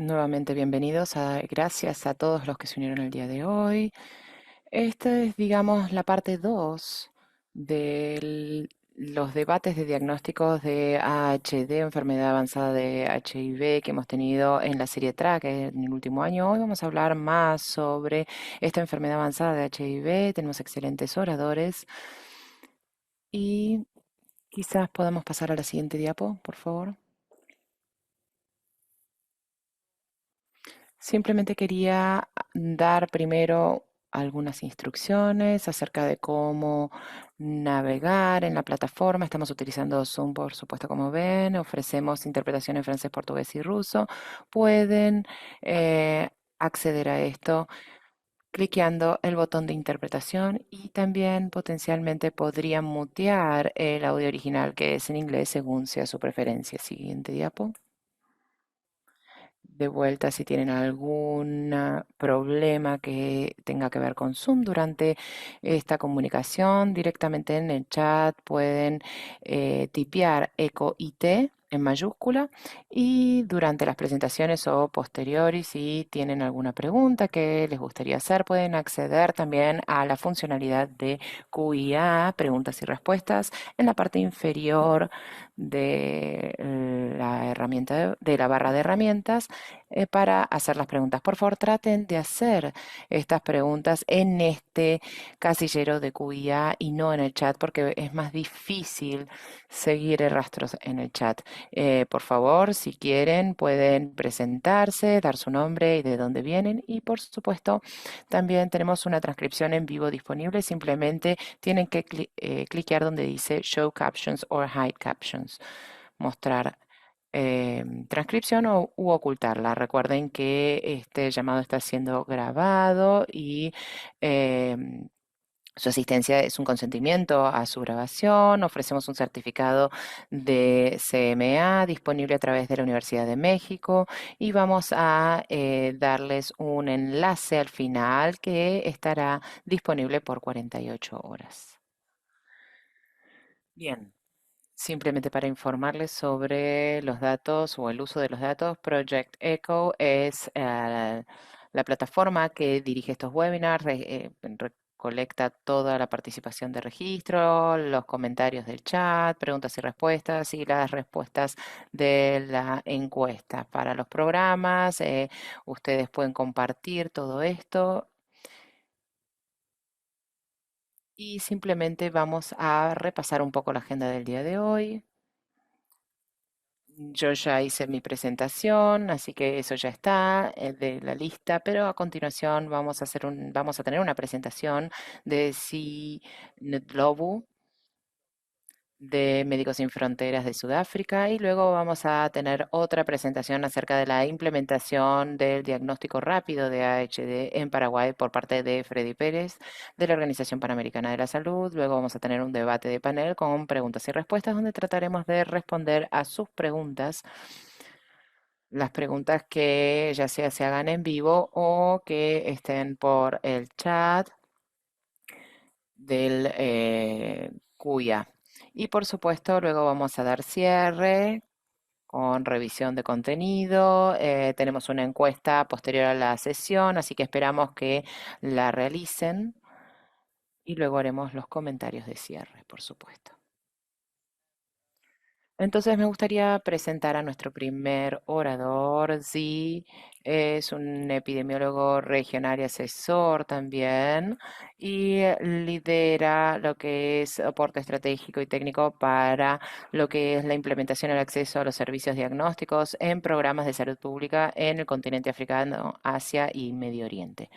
Nuevamente bienvenidos gracias a todos los que se unieron el día de hoy. Esta es, digamos, la parte 2 de los debates de diagnósticos de AHD, enfermedad avanzada de HIV, que hemos tenido en la serie TRAC en el último año. Hoy vamos a hablar más sobre esta enfermedad avanzada de HIV. Tenemos excelentes oradores y quizás podamos pasar a la siguiente diapo, por favor. Simplemente quería dar primero algunas instrucciones acerca de cómo navegar en la plataforma. Estamos utilizando Zoom, por supuesto, como ven. Ofrecemos interpretación en francés, portugués y ruso. Pueden acceder a esto cliqueando el botón de interpretación y también potencialmente podrían mutear el audio original que es en inglés según sea su preferencia. Siguiente diapo. De vuelta, si tienen algún problema que tenga que ver con Zoom durante esta comunicación, directamente en el chat pueden tipear eco IT en mayúscula y durante las presentaciones o posteriores, si tienen alguna pregunta que les gustaría hacer, pueden acceder también a la funcionalidad de QIA, preguntas y respuestas, en la parte inferior de la herramienta de la barra de herramientas para hacer las preguntas. Por favor, traten de hacer estas preguntas en este casillero de QIA y no en el chat porque es más difícil seguir el rastro en el chat. Por favor, si quieren, pueden presentarse, dar su nombre y de dónde vienen. Y por supuesto, también tenemos una transcripción en vivo disponible. Simplemente tienen que cliquear donde dice Show Captions or Hide Captions, mostrar transcripción u ocultarla. Recuerden que este llamado está siendo grabado y su asistencia es un consentimiento a su grabación. Ofrecemos un certificado de CMA disponible a través de la Universidad de México y vamos a darles un enlace al final que estará disponible por 48 horas. Bien. Simplemente para informarles sobre los datos o el uso de los datos, Project Echo es la plataforma que dirige estos webinars, recolecta toda la participación de registro, los comentarios del chat, preguntas y respuestas y las respuestas de la encuesta. Para los programas, ustedes pueden compartir todo esto y simplemente vamos a repasar un poco la agenda del día de hoy. Yo ya hice mi presentación, así que eso ya está de la lista, pero a continuación vamos a tener una presentación de CNETLOBU, de Médicos Sin Fronteras de Sudáfrica, y luego vamos a tener otra presentación acerca de la implementación del diagnóstico rápido de AHD en Paraguay por parte de Freddy Pérez de la Organización Panamericana de la Salud. Luego vamos a tener un debate de panel con preguntas y respuestas donde trataremos de responder a sus preguntas, las preguntas que ya sea se hagan en vivo o que estén por el chat del CUYA. Y por supuesto, luego vamos a dar cierre con revisión de contenido. Tenemos una encuesta posterior a la sesión, así que esperamos que la realicen. Y luego haremos los comentarios de cierre, por supuesto. Entonces me gustaría presentar a nuestro primer orador. Zhi es un epidemiólogo regional y asesor también y lidera lo que es soporte estratégico y técnico para lo que es la implementación y el acceso a los servicios diagnósticos en programas de salud pública en el continente africano, Asia y Medio Oriente.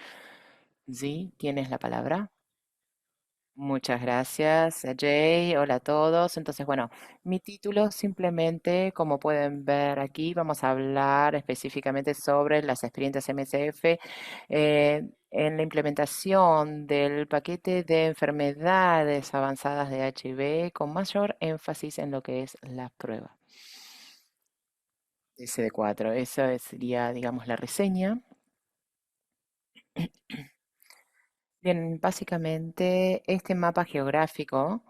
Zhi, tienes la palabra. Muchas gracias, Jay. Hola a todos. Entonces, bueno, mi título simplemente, como pueden ver aquí, vamos a hablar específicamente sobre las experiencias MSF en la implementación del paquete de enfermedades avanzadas de HIV con mayor énfasis en lo que es la prueba. SD4, eso sería, digamos, la reseña. Bien, básicamente este mapa geográfico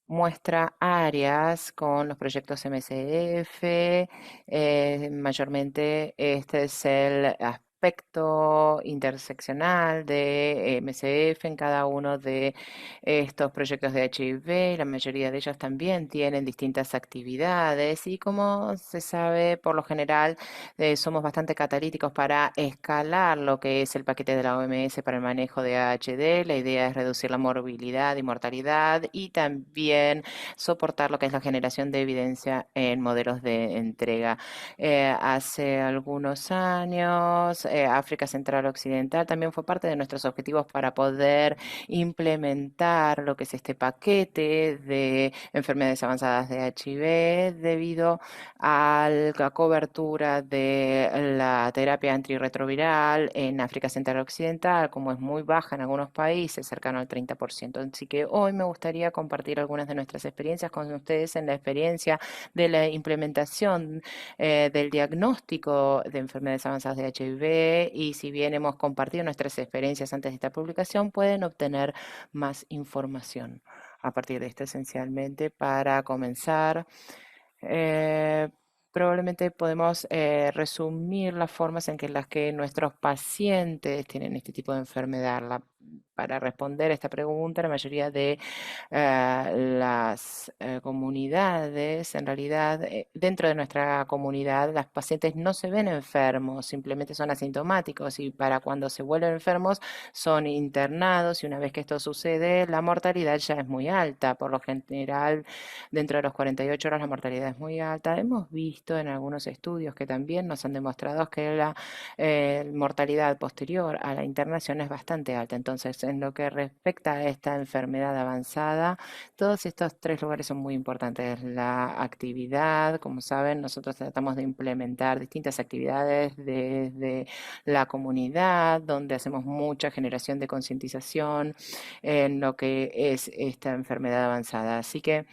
muestra áreas con los proyectos MCF. Mayormente este es el aspecto interseccional de MCF en cada uno de estos proyectos de HIV. La mayoría de ellos también tienen distintas actividades y como se sabe, por lo general somos bastante catalíticos para escalar lo que es el paquete de la OMS para el manejo de AHD. La idea es reducir la morbilidad y mortalidad y también soportar lo que es la generación de evidencia en modelos de entrega. Hace algunos años, África Central Occidental también fue parte de nuestros objetivos para poder implementar lo que es este paquete de enfermedades avanzadas de HIV debido a la cobertura de la terapia antirretroviral en África Central Occidental, como es muy baja en algunos países, cercano al 30%. Así que hoy me gustaría compartir algunas de nuestras experiencias con ustedes en la experiencia de la implementación del diagnóstico de enfermedades avanzadas de HIV y si bien hemos compartido nuestras experiencias antes de esta publicación, pueden obtener más información a partir de esto esencialmente para comenzar. Eh, Probablemente podemos resumir las formas en que las que nuestros pacientes tienen este tipo de enfermedad. Para responder a esta pregunta, la mayoría de las comunidades, en realidad, dentro de nuestra comunidad, las pacientes no se ven enfermos, simplemente son asintomáticos y para cuando se vuelven enfermos son internados y una vez que esto sucede, la mortalidad ya es muy alta. Por lo general, dentro de los 48 horas la mortalidad es muy alta. Hemos visto en algunos estudios que también nos han demostrado que la mortalidad posterior a la internación es bastante alta. Entonces, en lo que respecta a esta enfermedad avanzada, todos estos tres lugares son muy importantes. La actividad, como saben, nosotros tratamos de implementar distintas actividades desde la comunidad, donde hacemos mucha generación de concientización en lo que es esta enfermedad avanzada. Así que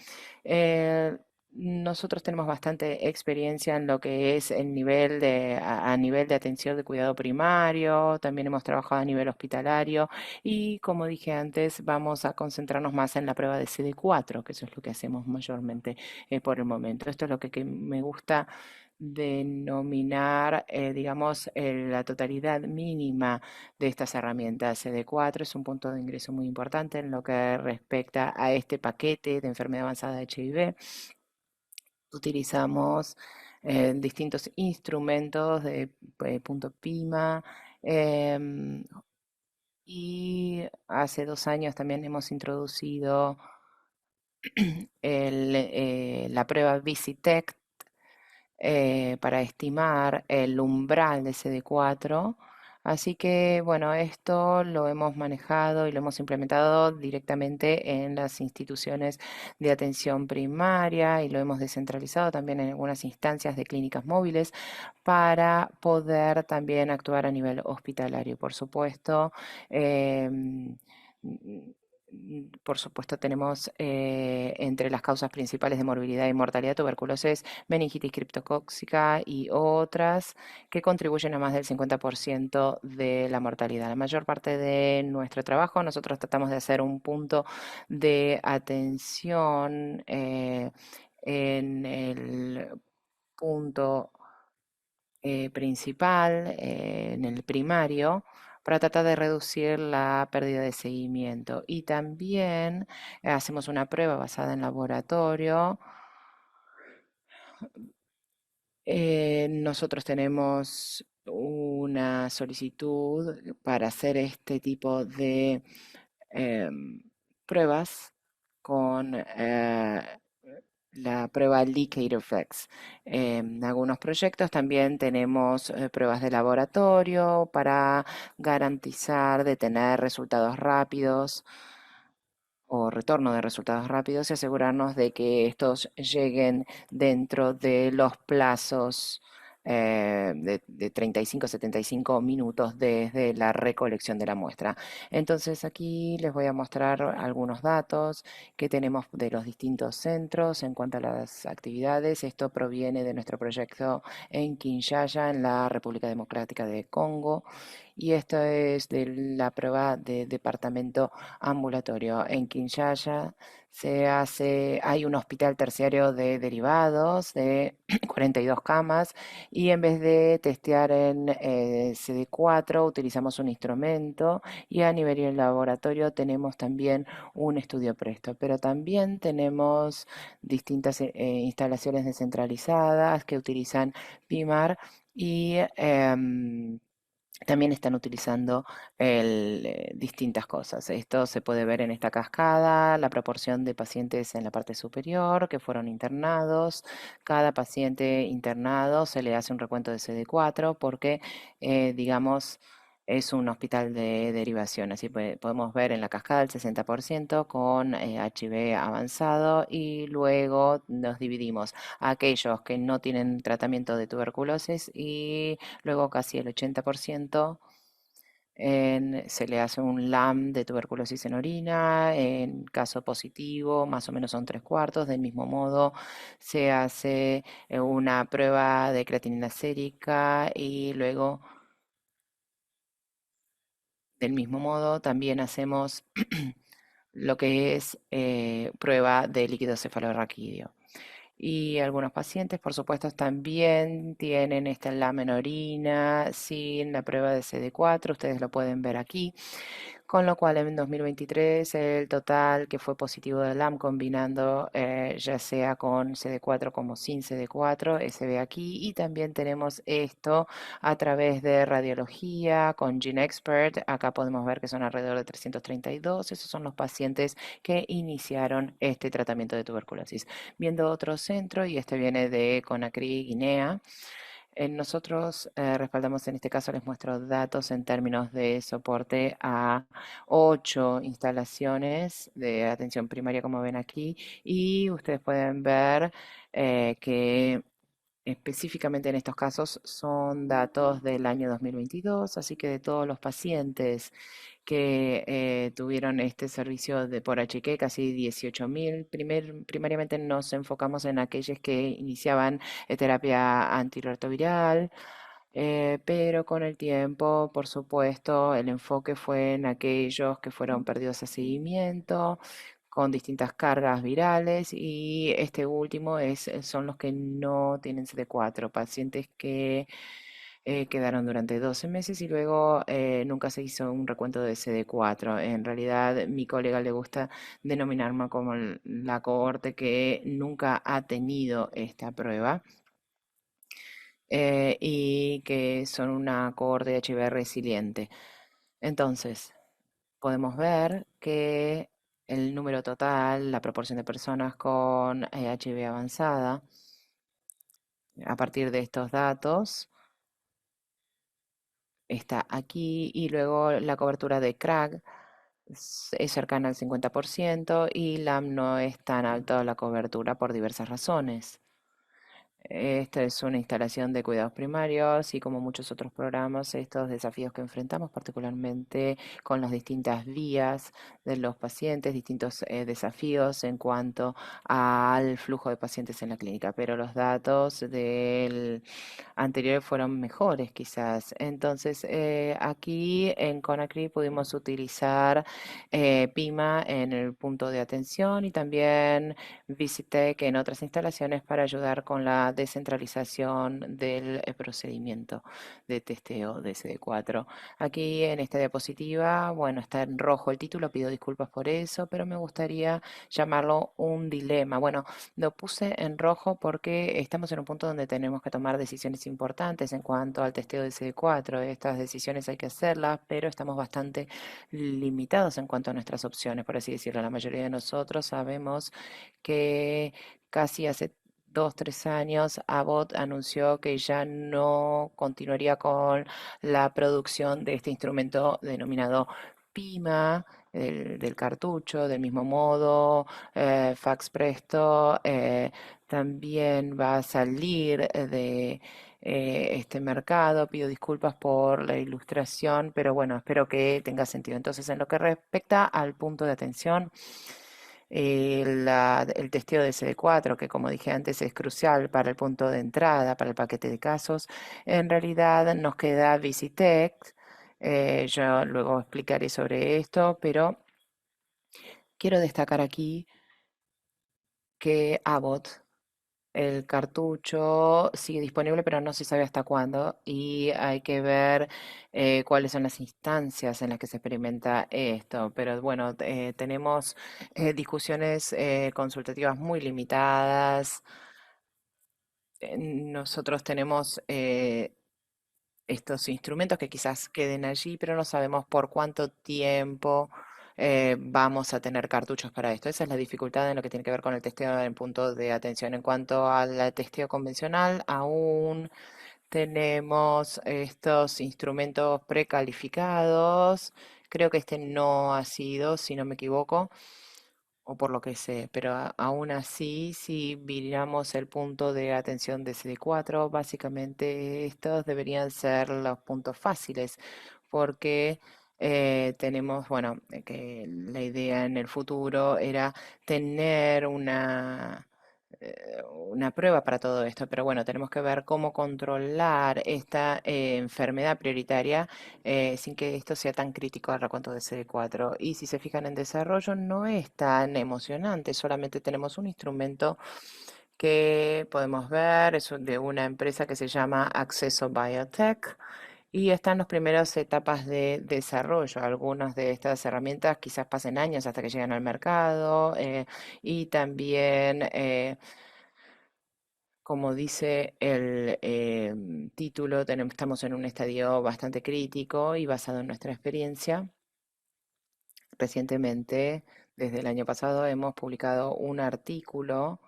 eh, nosotros tenemos bastante experiencia en lo que es el nivel a nivel de atención de cuidado primario, también hemos trabajado a nivel hospitalario y como dije antes, vamos a concentrarnos más en la prueba de CD4, que eso es lo que hacemos mayormente por el momento. Esto es lo que me gusta denominar, digamos, la totalidad mínima de estas herramientas. CD4 es un punto de ingreso muy importante en lo que respecta a este paquete de enfermedad avanzada de HIV. Utilizamos distintos instrumentos de punto PIMA y hace 2 años también hemos introducido la prueba VisiTech para estimar el umbral de CD4. Así que, bueno, esto lo hemos manejado y lo hemos implementado directamente en las instituciones de atención primaria y lo hemos descentralizado también en algunas instancias de clínicas móviles para poder también actuar a nivel hospitalario. Por supuesto, em, por supuesto, tenemos entre las causas principales de morbilidad y mortalidad tuberculosis, meningitis criptocóxica y otras que contribuyen a más del 50% de la mortalidad. La mayor parte de nuestro trabajo nosotros tratamos de hacer un punto de atención en el punto principal, en el primario, para tratar de reducir la pérdida de seguimiento. Y también hacemos una prueba basada en laboratorio. Nosotros tenemos una solicitud para hacer este tipo de em, pruebas con la prueba Liquid Effects. En algunos proyectos también tenemos pruebas de laboratorio para garantizar de tener resultados rápidos o retorno de resultados rápidos y asegurarnos de que estos lleguen dentro de los plazos de 35 a 75 minutos desde la recolección de la muestra. Entonces aquí les voy a mostrar algunos datos que tenemos de los distintos centros en cuanto a las actividades. Esto proviene de nuestro proyecto en Kinshasa, en la República Democrática de Congo y esto es de la prueba de departamento ambulatorio. En Kinshasa hay un hospital terciario de derivados de 42 camas y en vez de testear en CD4 utilizamos un instrumento y a nivel del laboratorio tenemos también un estudio presto, pero también tenemos distintas instalaciones descentralizadas que utilizan PIMAR y también están utilizando distintas cosas. Esto se puede ver en esta cascada, la proporción de pacientes en la parte superior que fueron internados. Cada paciente internado se le hace un recuento de CD4 porque, digamos, es un hospital de derivación. Así podemos ver en la cascada el 60% con HIV avanzado y luego nos dividimos a aquellos que no tienen tratamiento de tuberculosis y luego casi el 80% se le hace un LAM de tuberculosis en orina, en caso positivo más o menos son tres cuartos, del mismo modo se hace una prueba de creatinina sérica y luego del mismo modo también hacemos lo que es prueba de líquido cefalorraquídeo. Y algunos pacientes, por supuesto, también tienen esta LAM en orina sin la prueba de CD4, ustedes lo pueden ver aquí. Con lo cual en 2023 el total que fue positivo de LAM combinando ya sea con CD4 como sin CD4, se ve aquí. Y también tenemos esto a través de radiología con GeneXpert. Acá podemos ver que son alrededor de 332. Esos son los pacientes que iniciaron este tratamiento de tuberculosis. Viendo otro centro, y este viene de Conakry, Guinea. Nosotros respaldamos, en este caso les muestro datos en términos de soporte a 8 instalaciones de atención primaria, como ven aquí, y ustedes pueden ver que específicamente en estos casos son datos del año 2022, así que de todos los pacientes que tuvieron este servicio de por HQ, casi 18.000. Primariamente nos enfocamos en aquellos que iniciaban terapia antirretroviral, pero con el tiempo, por supuesto, el enfoque fue en aquellos que fueron perdidos a seguimiento con distintas cargas virales y este último son los que no tienen CD4, pacientes que quedaron durante 12 meses y luego nunca se hizo un recuento de CD4. En realidad, mi colega le gusta denominarme como la cohorte que nunca ha tenido esta prueba y que son una cohorte de HIV resiliente. Entonces, podemos ver que el número total, la proporción de personas con HIV avanzada, a partir de estos datos, está aquí y luego la cobertura de CRAG es cercana al 50% y LAM no es tan alta la cobertura por diversas razones. Esta es una instalación de cuidados primarios y como muchos otros programas, estos desafíos que enfrentamos, particularmente con las distintas vías de los pacientes, distintos desafíos en cuanto al flujo de pacientes en la clínica, pero los datos del anteriores fueron mejores quizás. Entonces, aquí en Conakry pudimos utilizar PIMA en el punto de atención y también Visitec en otras instalaciones para ayudar con la descentralización del procedimiento de testeo de CD4. Aquí en esta diapositiva, bueno, está en rojo el título, pido disculpas por eso, pero me gustaría llamarlo un dilema. Bueno, lo puse en rojo porque estamos en un punto donde tenemos que tomar decisiones importantes en cuanto al testeo de CD4. Estas decisiones hay que hacerlas, pero estamos bastante limitados en cuanto a nuestras opciones, por así decirlo. La mayoría de nosotros sabemos que casi hace 2, 3 años Abbott anunció que ya no continuaría con la producción de este instrumento denominado PIMA, del cartucho. Del mismo modo, Fax Presto también va a salir de este mercado. Pido disculpas por la ilustración, pero bueno, espero que tenga sentido. Entonces, en lo que respecta al punto de atención, el testeo de CD4, que como dije antes es crucial para el punto de entrada, para el paquete de casos, en realidad nos queda Visitex, Yo luego explicaré sobre esto, pero quiero destacar aquí que Abbott, el cartucho sigue disponible, pero no se sabe hasta cuándo y hay que ver cuáles son las instancias en las que se experimenta esto. Pero bueno, tenemos discusiones consultativas muy limitadas. Nosotros tenemos estos instrumentos que quizás queden allí, pero no sabemos por cuánto tiempo vamos a tener cartuchos para esto. Esa es la dificultad en lo que tiene que ver con el testeo en punto de atención. En cuanto al testeo convencional, aún tenemos estos instrumentos precalificados. Creo que este no ha sido, si no me equivoco, o por lo que sé, pero aún así, si miramos el punto de atención de CD4, básicamente estos deberían ser los puntos fáciles, porque tenemos, bueno, que la idea en el futuro era tener una prueba para todo esto, pero bueno, tenemos que ver cómo controlar esta enfermedad prioritaria sin que esto sea tan crítico al recuento de CD4. Y si se fijan en desarrollo, no es tan emocionante, solamente tenemos un instrumento que podemos ver, es de una empresa que se llama Acceso Biotech. Y están en las primeras etapas de desarrollo. Algunas de estas herramientas quizás pasen años hasta que lleguen al mercado y también como dice el título, estamos en un estadio bastante crítico y basado en nuestra experiencia. Recientemente, desde el año pasado, hemos publicado un artículo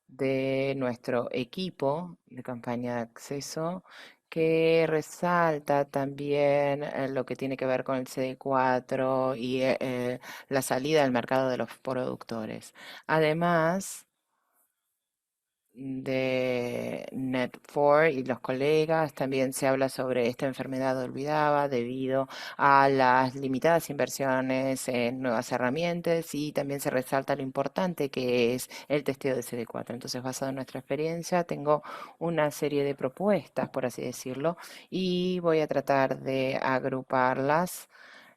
de nuestro equipo de campaña de acceso que resalta también lo que tiene que ver con el CD4 y la salida al mercado de los productores. Además, de Net4 y los colegas. También se habla sobre esta enfermedad olvidada debido a las limitadas inversiones en nuevas herramientas y también se resalta lo importante que es el testeo de CD4. Entonces, basado en nuestra experiencia, tengo una serie de propuestas, por así decirlo, y voy a tratar de agruparlas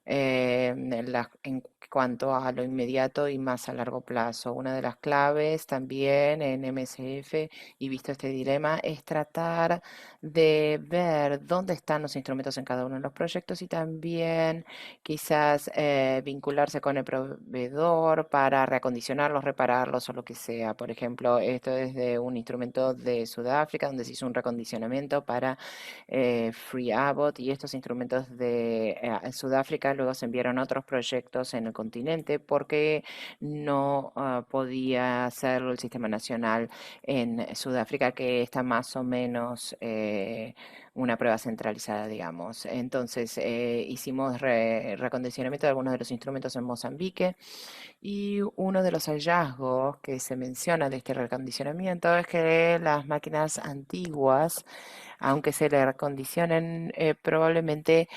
en cuanto a lo inmediato y más a largo plazo. Una de las claves también en MSF y visto este dilema es tratar de ver dónde están los instrumentos en cada uno de los proyectos y también quizás vincularse con el proveedor para reacondicionarlos, repararlos o lo que sea. Por ejemplo, esto es de un instrumento de Sudáfrica donde se hizo un recondicionamiento para Free Abbott y estos instrumentos de Sudáfrica luego se enviaron a otros proyectos en el continente porque no podía hacerlo el sistema nacional en Sudáfrica, que está más o menos una prueba centralizada, digamos. Entonces, hicimos recondicionamiento de algunos de los instrumentos en Mozambique y uno de los hallazgos que se menciona de este recondicionamiento es que las máquinas antiguas aunque se le recondicionen, probablemente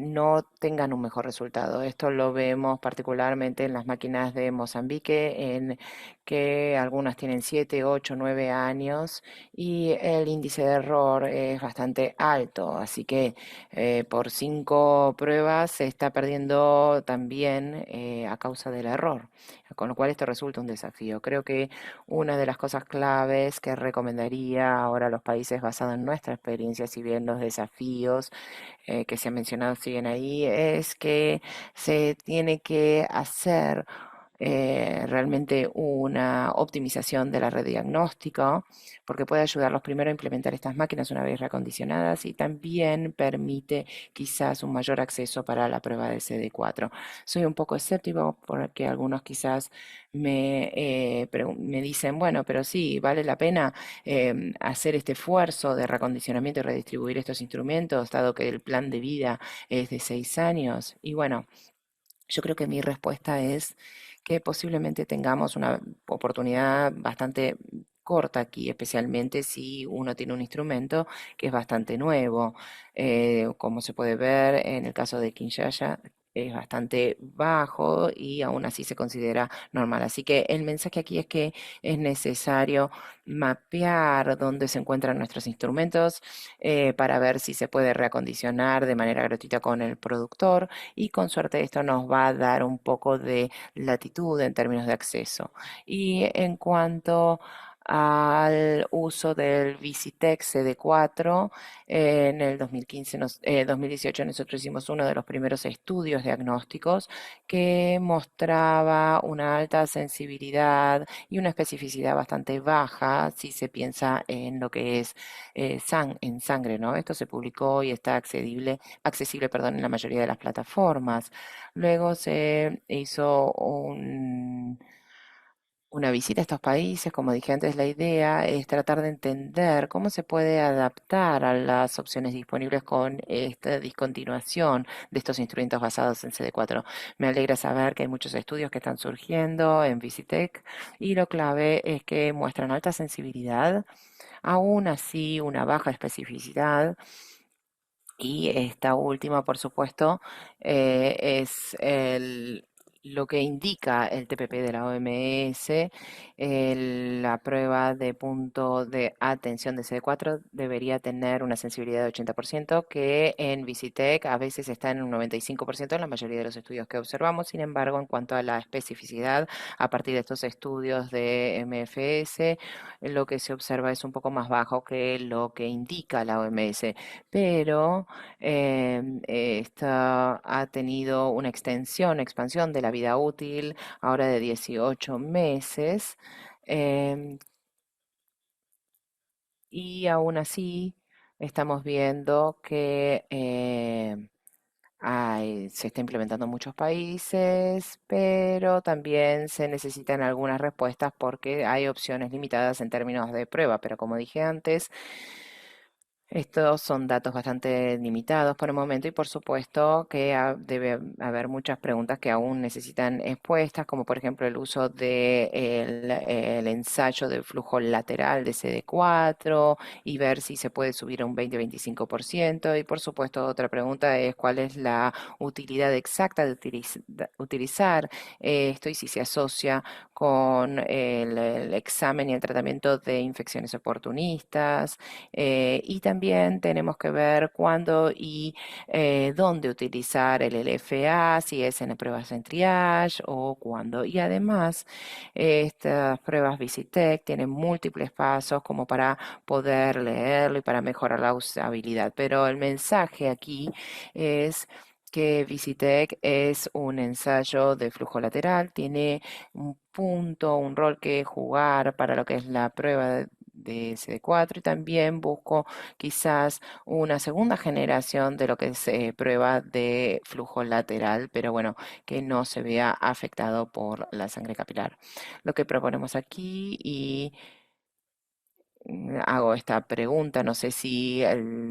no tengan un mejor resultado. Esto lo vemos particularmente en las máquinas de Mozambique, en que algunas tienen 7, 8, 9 años y el índice de error es bastante alto. Así que por 5 pruebas se está perdiendo también a causa del error. Con lo cual esto resulta un desafío. Creo que una de las cosas claves que recomendaría ahora a los países basado en nuestra experiencia, si bien los desafíos que se han mencionado siguen ahí, es que se tiene que hacer realmente una optimización de la red diagnóstica, porque puede ayudarlos primero a implementar estas máquinas una vez reacondicionadas y también permite quizás un mayor acceso para la prueba de CD4. Soy un poco escéptico porque algunos quizás me dicen, bueno, pero sí, vale la pena hacer este esfuerzo de reacondicionamiento y redistribuir estos instrumentos, dado que el plan de vida es de 6 años. Y bueno, yo creo que mi respuesta es que posiblemente tengamos una oportunidad bastante corta aquí, especialmente si uno tiene un instrumento que es bastante nuevo, como se puede ver en el caso de Kinshasa. es bastante bajo y aún así se considera normal. Así que el mensaje aquí es que es necesario mapear dónde se encuentran nuestros instrumentos para ver si se puede reacondicionar de manera gratuita con el productor y con suerte esto nos va a dar un poco de latitud en términos de acceso. Y en cuanto al uso del Visitec CD4, en el 2018 nosotros hicimos uno de los primeros estudios diagnósticos que mostraba una alta sensibilidad y una especificidad bastante baja si se piensa en lo que es en sangre, ¿no? Esto se publicó y está accesible, perdón, en la mayoría de las plataformas. Luego se hizo una visita a estos países, como dije antes, la idea es tratar de entender cómo se puede adaptar a las opciones disponibles con esta discontinuación de estos instrumentos basados en CD4. Me alegra saber que hay muchos estudios que están surgiendo en Visitec y lo clave es que muestran alta sensibilidad, aún así una baja especificidad y esta última, por supuesto, es lo que indica el TPP de la OMS. La prueba de punto de atención de CD4 debería tener una sensibilidad de 80%, que en Visitec a veces está en un 95% en la mayoría de los estudios que observamos. Sin embargo, en cuanto a la especificidad, a partir de estos estudios de MFS, lo que se observa es un poco más bajo que lo que indica la OMS, pero esta ha tenido una expansión de la vida útil, ahora de 18 meses, em, y aún así estamos viendo que se está implementando en muchos países, pero también se necesitan algunas respuestas porque hay opciones limitadas en términos de prueba, pero como dije antes, estos son datos bastante limitados por el momento y por supuesto que debe haber muchas preguntas que aún necesitan expuestas, como por ejemplo el uso del ensayo de flujo lateral de CD4 y ver si se puede subir a un 20-25%. Y por supuesto otra pregunta es cuál es la utilidad exacta de utilizar esto y si se asocia con el examen y el tratamiento de infecciones oportunistas, y también tenemos que ver cuándo y dónde utilizar el LFA, si es en pruebas en triage o cuándo. Y además, estas pruebas Visitec tienen múltiples pasos como para poder leerlo y para mejorar la usabilidad. Pero el mensaje aquí es que Visitec es un ensayo de flujo lateral, tiene un punto, un rol que jugar para lo que es la prueba de CD4 y también busco quizás una segunda generación de lo que se prueba de flujo lateral, pero bueno, que no se vea afectado por la sangre capilar. Lo que proponemos aquí y hago esta pregunta, no sé si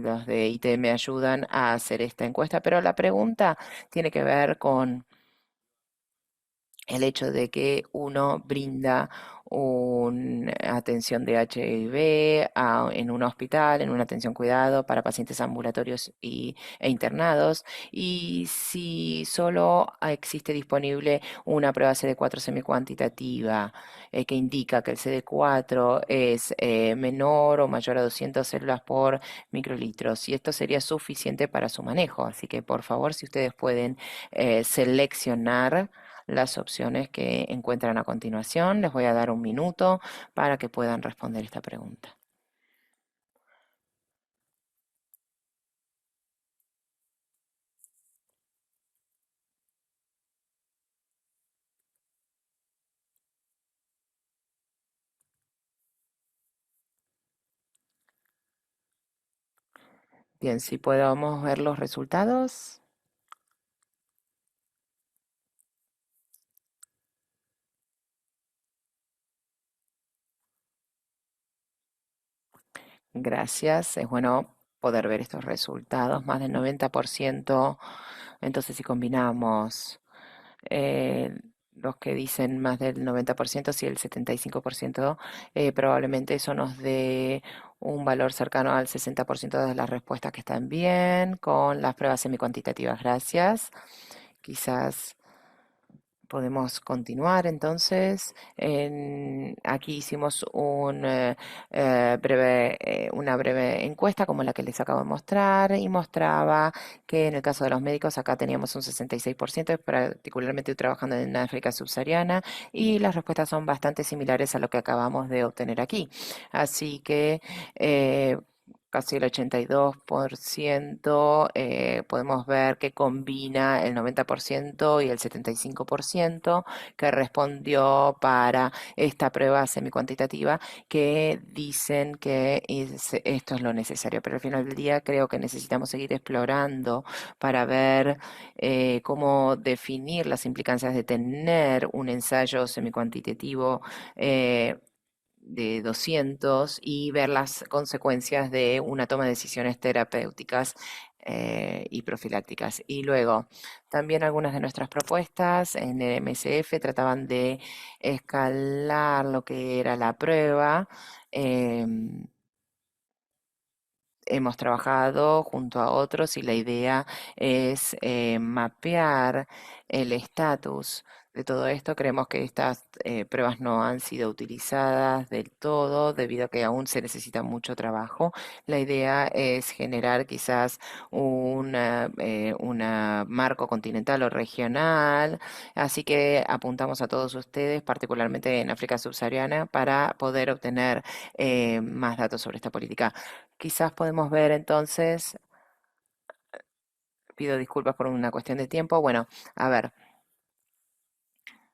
los de IT me ayudan a hacer esta encuesta, pero la pregunta tiene que ver con el hecho de que uno brinda una atención de HIV en un hospital, en una atención cuidado para pacientes ambulatorios e internados, y si solo existe disponible una prueba CD4 semicuantitativa que indica que el CD4 es menor o mayor a 200 células por microlitros, y esto sería suficiente para su manejo. Así que por favor, si ustedes pueden seleccionar las opciones que encuentran a continuación. Les voy a dar un minuto para que puedan responder esta pregunta. Bien, si podemos ver los resultados. Gracias. Es bueno poder ver estos resultados. Más del 90%. Entonces, si combinamos eh, los que dicen más del 90%, si el 75%, probablemente eso nos dé un valor cercano al 60% de las respuestas que están bien con las pruebas semicuantitativas. Gracias. Quizás podemos continuar entonces. Aquí hicimos una breve encuesta como la que les acabo de mostrar y mostraba que en el caso de los médicos acá teníamos un 66%, particularmente trabajando en África subsahariana, y las respuestas son bastante similares a lo que acabamos de obtener aquí. Así que casi el 82% podemos ver que combina el 90% y el 75% que respondió para esta prueba semicuantitativa, que dicen que esto es lo necesario. Pero al final del día creo que necesitamos seguir explorando para ver cómo definir las implicancias de tener un ensayo semicuantitativo de 200 y ver las consecuencias de una toma de decisiones terapéuticas y profilácticas. Y luego, también algunas de nuestras propuestas en el MSF trataban de escalar lo que era la prueba. em, Hemos trabajado junto a otros y la idea es mapear el estatus de todo esto. Creemos que estas pruebas no han sido utilizadas del todo debido a que aún se necesita mucho trabajo. La idea es generar quizás una marco continental o regional, así que apuntamos a todos ustedes, particularmente en África subsahariana, para poder obtener más datos sobre esta política. Quizás podemos ver entonces, pido disculpas por una cuestión de tiempo. Bueno, a ver,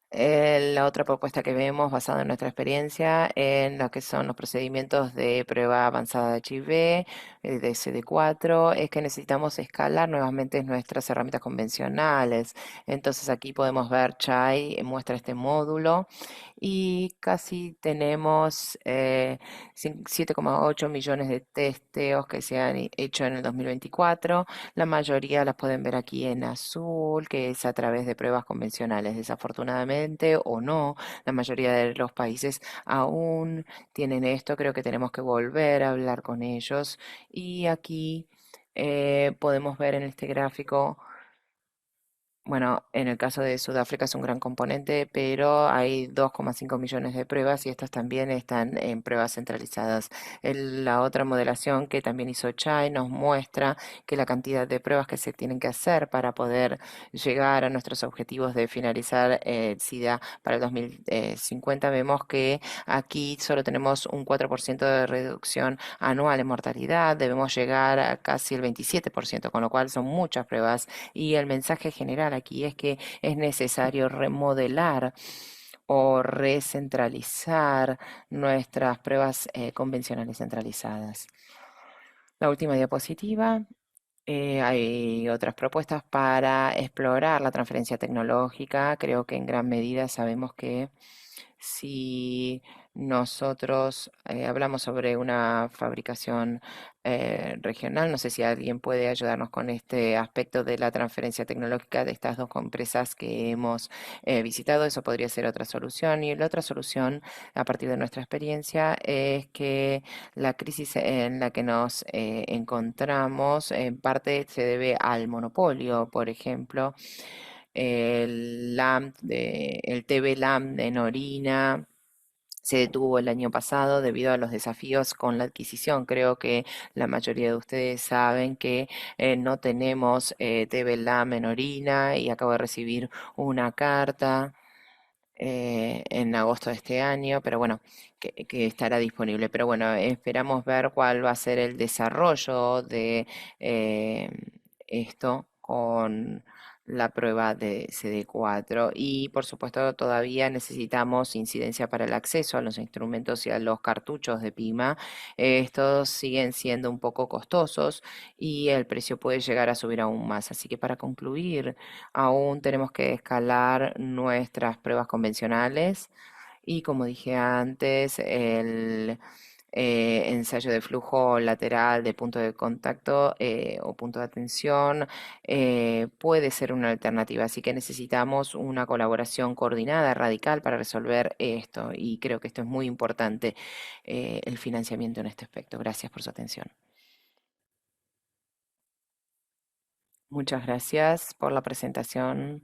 la otra propuesta que vemos basada en nuestra experiencia en lo que son los procedimientos de prueba avanzada de HIV, de CD4, es que necesitamos escalar nuevamente nuestras herramientas convencionales. Entonces aquí podemos ver Chai muestra este módulo y casi tenemos 7,8 millones de testeos que se han hecho en el 2024. La mayoría las pueden ver aquí en azul, que es a través de pruebas convencionales. Desafortunadamente o no, la mayoría de los países aún tienen esto. Creo que tenemos que volver a hablar con ellos. Y aquí podemos ver en este gráfico, bueno, en el caso de Sudáfrica es un gran componente, pero hay 2,5 millones de pruebas y estas también están en pruebas centralizadas. La otra modelación que también hizo Chai nos muestra que la cantidad de pruebas que se tienen que hacer para poder llegar a nuestros objetivos de finalizar el SIDA para el 2050, vemos que aquí solo tenemos un 4% de reducción anual en mortalidad, debemos llegar a casi el 27%, con lo cual son muchas pruebas y el mensaje general aquí es que es necesario remodelar o recentralizar nuestras pruebas convencionales centralizadas. La última diapositiva. Hay otras propuestas para explorar la transferencia tecnológica. Creo que en gran medida sabemos que si nosotros hablamos sobre una fabricación regional, no sé si alguien puede ayudarnos con este aspecto de la transferencia tecnológica de estas dos empresas que hemos visitado. Eso podría ser otra solución. Y la otra solución, a partir de nuestra experiencia, es que la crisis en la que nos encontramos en parte se debe al monopolio, por ejemplo el TB LAM en orina se detuvo el año pasado debido a los desafíos con la adquisición. Creo que la mayoría de ustedes saben que no tenemos TB LAM en orina y acabo de recibir una carta en agosto de este año, pero bueno, que estará disponible. Pero bueno, esperamos ver cuál va a ser el desarrollo de eh, esto con la prueba de CD4 y por supuesto todavía necesitamos incidencia para el acceso a los instrumentos y a los cartuchos de PIMA. Estos siguen siendo un poco costosos y el precio puede llegar a subir aún más. Así que para concluir, aún tenemos que escalar nuestras pruebas convencionales y como dije antes, el ensayo de flujo lateral de punto de contacto o punto de atención puede ser una alternativa. Así que necesitamos una colaboración coordinada, radical para resolver esto y creo que esto es muy importante, el financiamiento en este aspecto. Gracias por su atención. Muchas gracias por la presentación.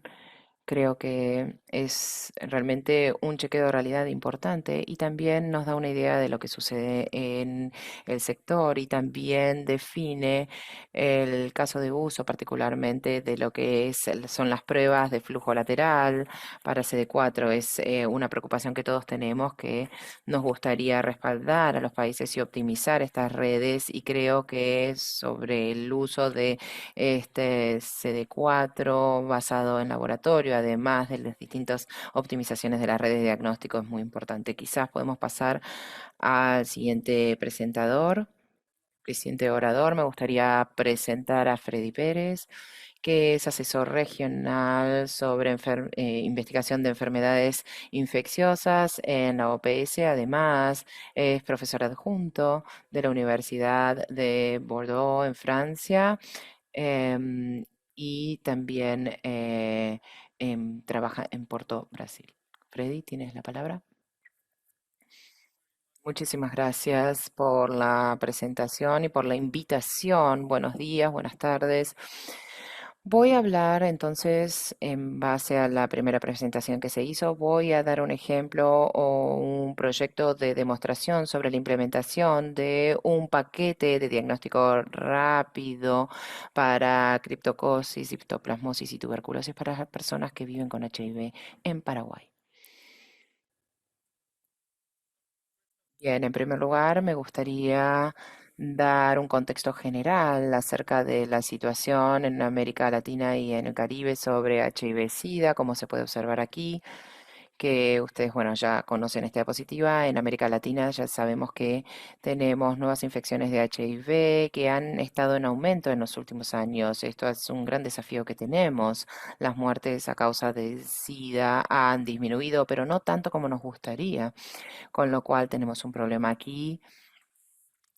Creo que es realmente un chequeo de realidad importante y también nos da una idea de lo que sucede en el sector y también define el caso de uso, particularmente de lo que son las pruebas de flujo lateral para CD4. Es una preocupación que todos tenemos, que nos gustaría respaldar a los países y optimizar estas redes, y creo que es sobre el uso de este CD4 basado en laboratorio, además de las distintas optimizaciones de las redes de diagnóstico, es muy importante. Quizás podemos pasar al siguiente presentador. El siguiente orador, me gustaría presentar a Freddy Pérez, que es asesor regional sobre investigación de enfermedades infecciosas en la OPS. Además, es profesor adjunto de la Universidad de Bordeaux en Francia, em, y también trabaja en Porto, Brasil. Freddy, ¿tienes la palabra? Muchísimas gracias por la presentación y por la invitación. Buenos días, buenas tardes. Voy a hablar entonces en base a la primera presentación que se hizo. Voy a dar un ejemplo o un proyecto de demostración sobre la implementación de un paquete de diagnóstico rápido para criptocosis, hiptoplasmosis y tuberculosis para las personas que viven con HIV en Paraguay. Bien, en primer lugar, me gustaría dar un contexto general acerca de la situación en América Latina y en el Caribe sobre HIV-Sida, como se puede observar aquí, que ustedes, bueno, ya conocen esta diapositiva. En América Latina ya sabemos que tenemos nuevas infecciones de HIV que han estado en aumento en los últimos años. Esto es un gran desafío que tenemos. Las muertes a causa de SIDA han disminuido, pero no tanto como nos gustaría, con lo cual tenemos un problema aquí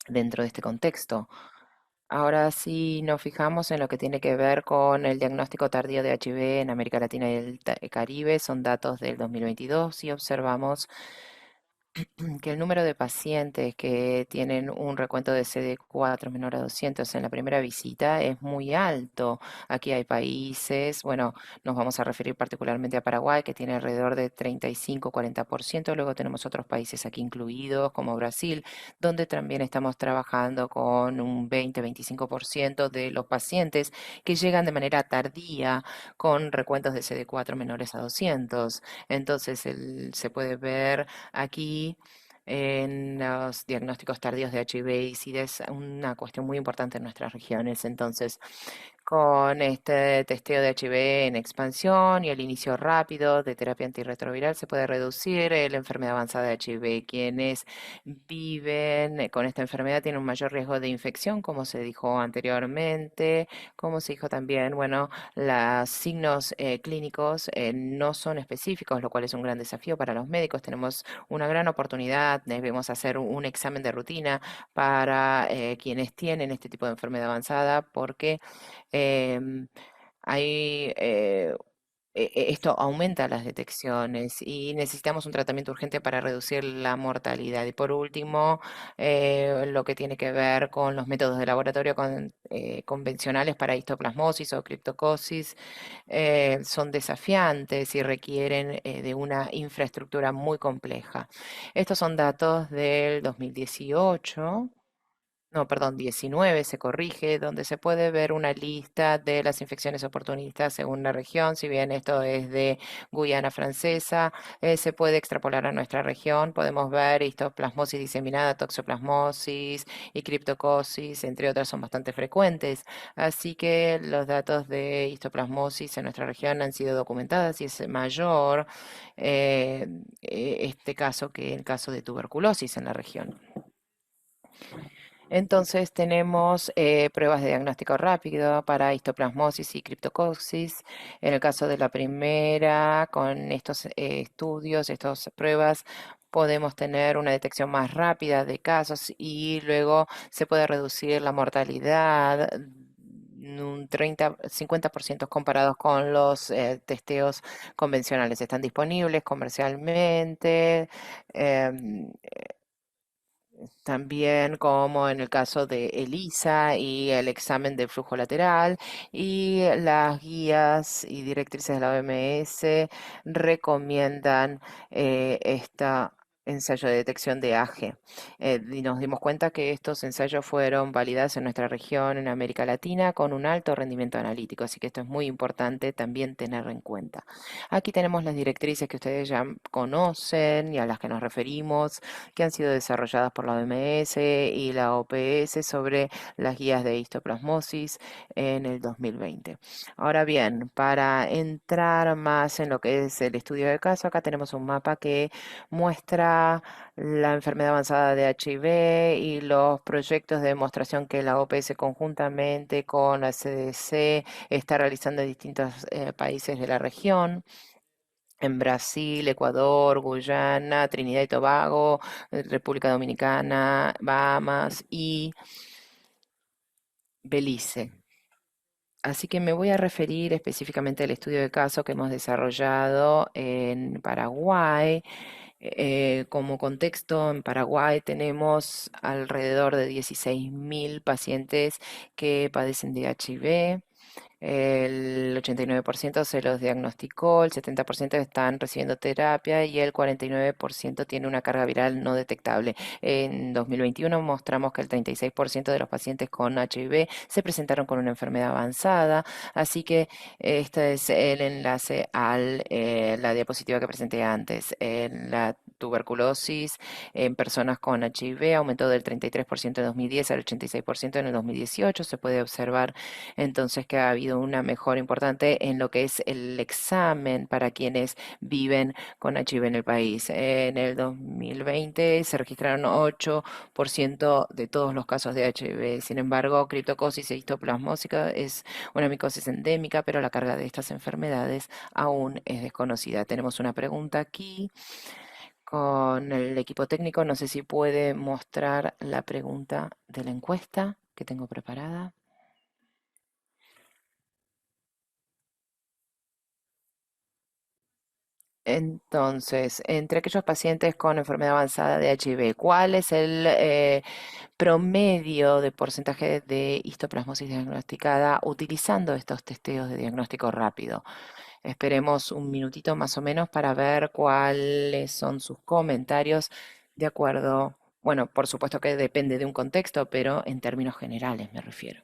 dentro de este contexto. Ahora sí nos fijamos en lo que tiene que ver con el diagnóstico tardío de HIV en América Latina y el Caribe. Son datos del 2022 y observamos que el número de pacientes que tienen un recuento de CD4 menor a 200 en la primera visita es muy alto. Aquí hay países, bueno, nos vamos a referir particularmente a Paraguay, que tiene alrededor de 35-40%. Luego tenemos otros países aquí incluidos, como Brasil, donde también estamos trabajando con un 20-25% de los pacientes que llegan de manera tardía con recuentos de CD4 menores a 200. Entonces, se puede ver aquí en los diagnósticos tardíos de HIV y SIDA es una cuestión muy importante en nuestras regiones. Entonces, con este testeo de HIV en expansión y el inicio rápido de terapia antirretroviral se puede reducir la enfermedad avanzada de HIV. Quienes viven con esta enfermedad tienen un mayor riesgo de infección, como se dijo anteriormente, como se dijo también, bueno, los signos clínicos no son específicos, lo cual es un gran desafío para los médicos. Tenemos una gran oportunidad, debemos hacer un examen de rutina para quienes tienen este tipo de enfermedad avanzada, porque em, hay, esto aumenta las detecciones y necesitamos un tratamiento urgente para reducir la mortalidad. Y por último, lo que tiene que ver con los métodos de laboratorio convencionales para histoplasmosis o criptocosis son desafiantes y requieren de una infraestructura muy compleja. Estos son datos del 2018. No, perdón, 19 se corrige, donde se puede ver una lista de las infecciones oportunistas según la región. Si bien esto es de Guyana Francesa, se puede extrapolar a nuestra región. Podemos ver histoplasmosis diseminada, toxoplasmosis y criptocosis, entre otras, son bastante frecuentes. Así que los datos de histoplasmosis en nuestra región han sido documentados y es mayor este caso que el caso de tuberculosis en la región. Entonces tenemos pruebas de diagnóstico rápido para histoplasmosis y criptococcus. En el caso de la primera, con estos estudios, estas pruebas, podemos tener una detección más rápida de casos y luego se puede reducir la mortalidad en un 50% comparados con los testeos convencionales. Están disponibles comercialmente. em, También como en el caso de ELISA y el examen de flujo lateral y las guías y directrices de la OMS recomiendan esta ensayo de detección de AG. Y nos dimos cuenta que estos ensayos fueron validados en nuestra región, en América Latina, con un alto rendimiento analítico, así que esto es muy importante también tener en cuenta. Aquí tenemos las directrices que ustedes ya conocen y a las que nos referimos que han sido desarrolladas por la OMS y la OPS sobre las guías de histoplasmosis en el 2020. Ahora bien, para entrar más en lo que es el estudio del caso, acá tenemos un mapa que muestra la enfermedad avanzada de HIV y los proyectos de demostración que la OPS conjuntamente con la CDC está realizando en distintos países de la región en Brasil, Ecuador, Guyana, Trinidad y Tobago, República Dominicana, Bahamas y Belice. Así que me voy a referir específicamente al estudio de caso que hemos desarrollado en Paraguay. Como contexto, en Paraguay tenemos alrededor de 16.000 pacientes que padecen de HIV. El 89% se los diagnosticó, el 70% están recibiendo terapia y el 49% tiene una carga viral no detectable. En 2021 mostramos que el 36% de los pacientes con HIV se presentaron con una enfermedad avanzada, así que este es el enlace a la diapositiva que presenté antes. En la tuberculosis en personas con HIV aumentó del 33% en 2010 al 86% en el 2018. Se puede observar entonces que ha habido una mejora importante en lo que es el examen para quienes viven con HIV en el país. En el 2020 se registraron 8% de todos los casos de HIV. Sin embargo, criptocosis e histoplasmósica es una micosis endémica, pero la carga de estas enfermedades aún es desconocida. Tenemos una pregunta aquí con el equipo técnico. No sé si puede mostrar la pregunta de la encuesta que tengo preparada. Entonces, entre aquellos pacientes con enfermedad avanzada de HIV, ¿cuál es el promedio de porcentaje de histoplasmosis diagnosticada utilizando estos testeos de diagnóstico rápido? Esperemos un minutito más o menos para ver cuáles son sus comentarios de acuerdo, bueno, por supuesto que depende de un contexto, pero en términos generales me refiero.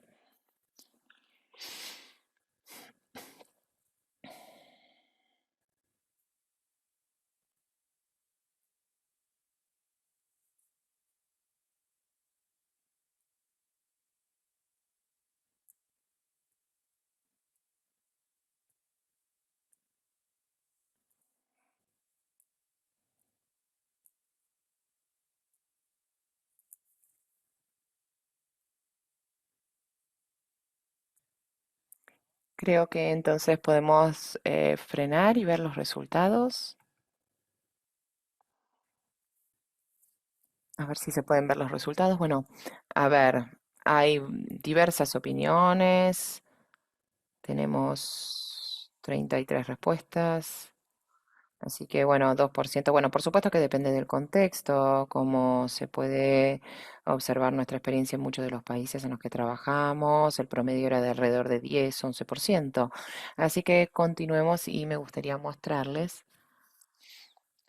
Creo que entonces podemos frenar y ver los resultados. A ver si se pueden ver los resultados. Bueno, a ver, hay diversas opiniones. Tenemos 33 respuestas. Así que bueno, 2%. Bueno, por supuesto que depende del contexto, como se puede observar nuestra experiencia en muchos de los países en los que trabajamos. El promedio era de alrededor de 10, 11%. Así que continuemos y me gustaría mostrarles.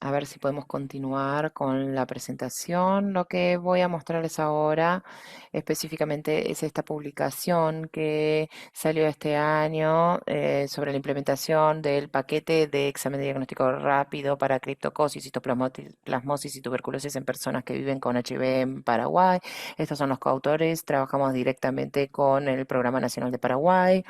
A ver si podemos continuar con la presentación. Lo que voy a mostrarles ahora específicamente es esta publicación que salió este año sobre la implementación del paquete de examen de diagnóstico rápido para criptocosis, citoplasmosis y tuberculosis en personas que viven con HIV en Paraguay. Estos son los coautores. Trabajamos directamente con el Programa Nacional de Paraguay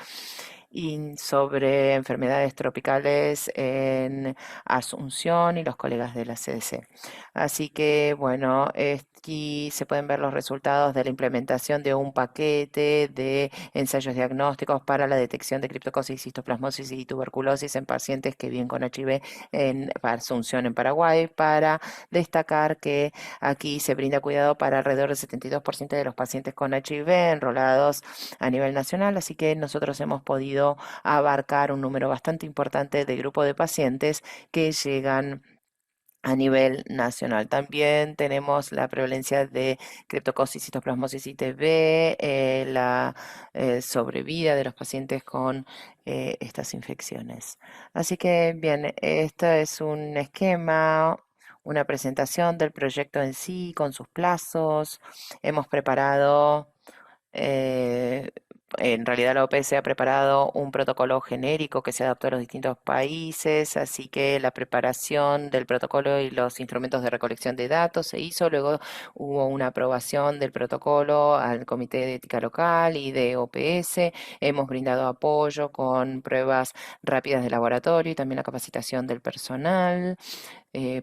y sobre enfermedades tropicales en Asunción y los colegas de la CDC. Así que, bueno, aquí se pueden ver los resultados de la implementación de un paquete de ensayos diagnósticos para la detección de criptocosis, histoplasmosis y tuberculosis en pacientes que viven con HIV en Asunción, en Paraguay, para destacar que aquí se brinda cuidado para alrededor del 72% de los pacientes con HIV enrolados a nivel nacional, así que nosotros hemos podido abarcar un número bastante importante de grupo de pacientes que llegan a nivel nacional. También tenemos la prevalencia de criptococcus, citoplasmosis y TB, la sobrevida de los pacientes con estas infecciones. Así que bien, esto es un esquema, una presentación del proyecto en sí, con sus plazos. Hemos preparado eh, en realidad la OPS ha preparado un protocolo genérico que se adaptó a los distintos países, así que la preparación del protocolo y los instrumentos de recolección de datos se hizo. Luego hubo una aprobación del protocolo al Comité de Ética Local y de OPS. Hemos brindado apoyo con pruebas rápidas de laboratorio y también la capacitación del personal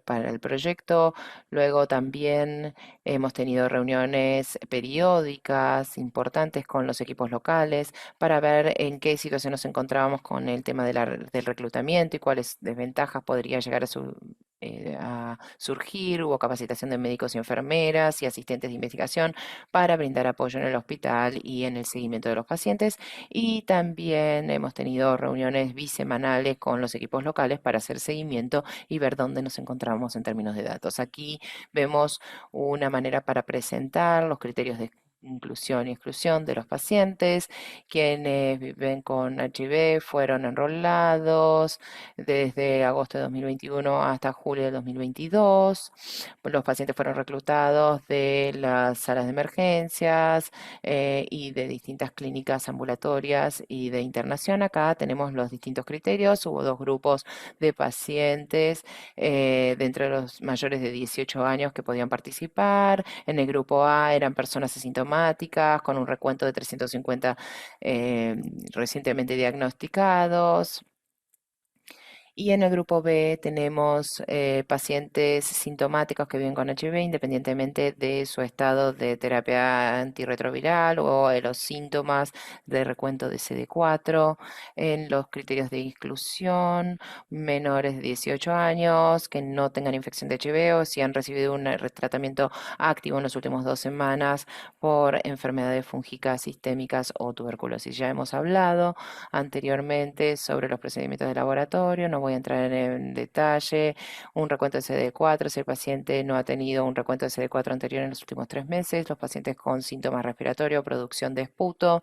para el proyecto. Luego también hemos tenido reuniones periódicas importantes con los equipos locales para ver en qué situación nos encontrábamos con el tema de del reclutamiento y cuáles desventajas podría llegar a surgir. Hubo capacitación de médicos y enfermeras y asistentes de investigación para brindar apoyo en el hospital y en el seguimiento de los pacientes. Y también hemos tenido reuniones bisemanales con los equipos locales para hacer seguimiento y ver dónde nos encontramos en términos de datos. Aquí vemos una manera para presentar los criterios de inclusión y exclusión de los pacientes, quienes viven con HIV fueron enrolados desde agosto de 2021 hasta julio de 2022. Los pacientes fueron reclutados de las salas de emergencias y de distintas clínicas ambulatorias y de internación. Acá tenemos los distintos criterios. Hubo dos grupos de pacientes dentro de los mayores de 18 años que podían participar. En el grupo A eran personas asintomáticas con un recuento de 350 eh, recientemente diagnosticados. Y en el grupo B tenemos pacientes sintomáticos que viven con HIV independientemente de su estado de terapia antirretroviral o de los síntomas de recuento de CD4. En los criterios de exclusión, menores de 18 años que no tengan infección de HIV o si han recibido un tratamiento activo en las últimas 2 semanas por enfermedades fúngicas sistémicas o tuberculosis. Ya hemos hablado anteriormente sobre los procedimientos de laboratorio, no voy a entrar en detalle. Un recuento de CD4, si el paciente no ha tenido un recuento de CD4 anterior en los últimos 3 meses, los pacientes con síntomas respiratorios, producción de esputo.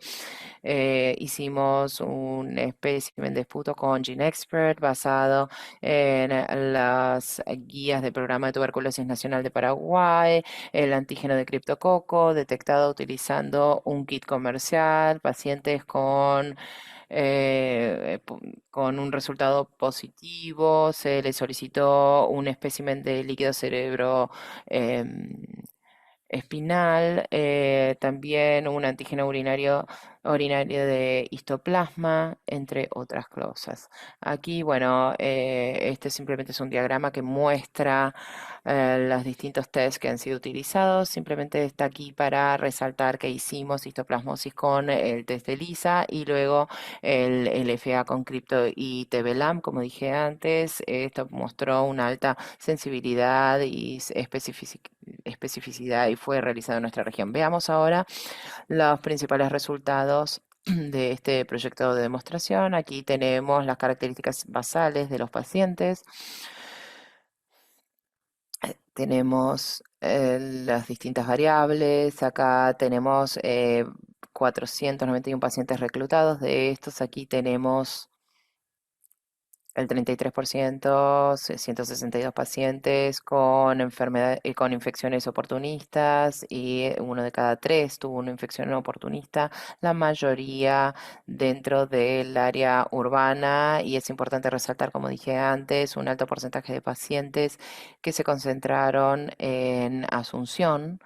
Hicimos un espécimen de esputo con GeneXpert basado en las guías del Programa de Tuberculosis Nacional de Paraguay, el antígeno de criptococo detectado utilizando un kit comercial, pacientes con un resultado positivo, se le solicitó un espécimen de líquido cerebro em, espinal, también un antígeno urinario de histoplasma, entre otras cosas. Aquí, bueno, este simplemente es un diagrama que muestra los distintos tests que han sido utilizados. Simplemente está aquí para resaltar que hicimos histoplasmosis con el test de ELISA y luego el LFA con cripto y TBLAM, como dije antes. Esto mostró una alta sensibilidad y especificidad y fue realizado en nuestra región. Veamos ahora los principales resultados de este proyecto de demostración. Aquí tenemos las características basales de los pacientes. Tenemos las distintas variables. Acá tenemos 491 pacientes reclutados. De estos aquí tenemos el 33%, 162 pacientes con enfermedad, con infecciones oportunistas y uno de cada tres tuvo una infección oportunista, la mayoría dentro del área urbana y es importante resaltar, como dije antes, un alto porcentaje de pacientes que se concentraron en Asunción.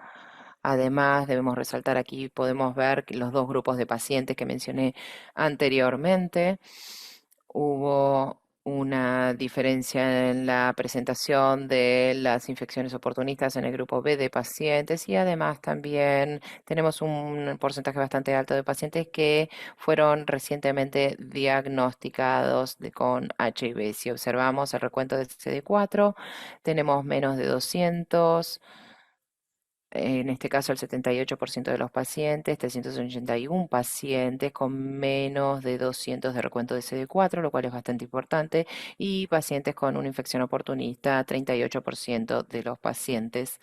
Además, debemos resaltar aquí, podemos ver que los dos grupos de pacientes que mencioné anteriormente. Hubo una diferencia en la presentación de las infecciones oportunistas en el grupo B de pacientes y además también tenemos un porcentaje bastante alto de pacientes que fueron recientemente diagnosticados con HIV. Si observamos el recuento de CD4, tenemos menos de 200 en este caso el 78% de los pacientes, 381 pacientes con menos de 200 de recuento de CD4, lo cual es bastante importante, y pacientes con una infección oportunista, 38% de los pacientes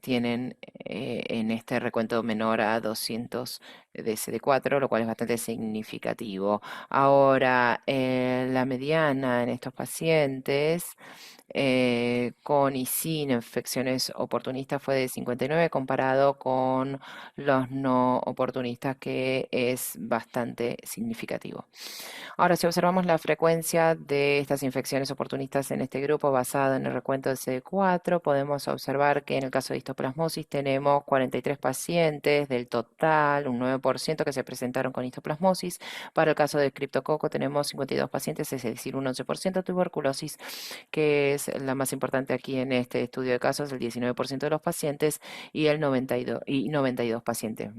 tienen en este recuento menor a 200 de CD4, lo cual es bastante significativo. Ahora, la mediana en estos pacientes con y sin infecciones oportunistas fue de 59 comparado con los no oportunistas, que es bastante significativo. Ahora, si observamos la frecuencia de estas infecciones oportunistas en este grupo basado en el recuento de CD4, podemos observar que en el caso de histoplasmosis tenemos 43 pacientes del total, un 9% que se presentaron con histoplasmosis. Para el caso de criptococo tenemos 52 pacientes, es decir, un 11% de tuberculosis, que es la más importante aquí en este estudio de casos, el 19% de los pacientes y el 92 pacientes.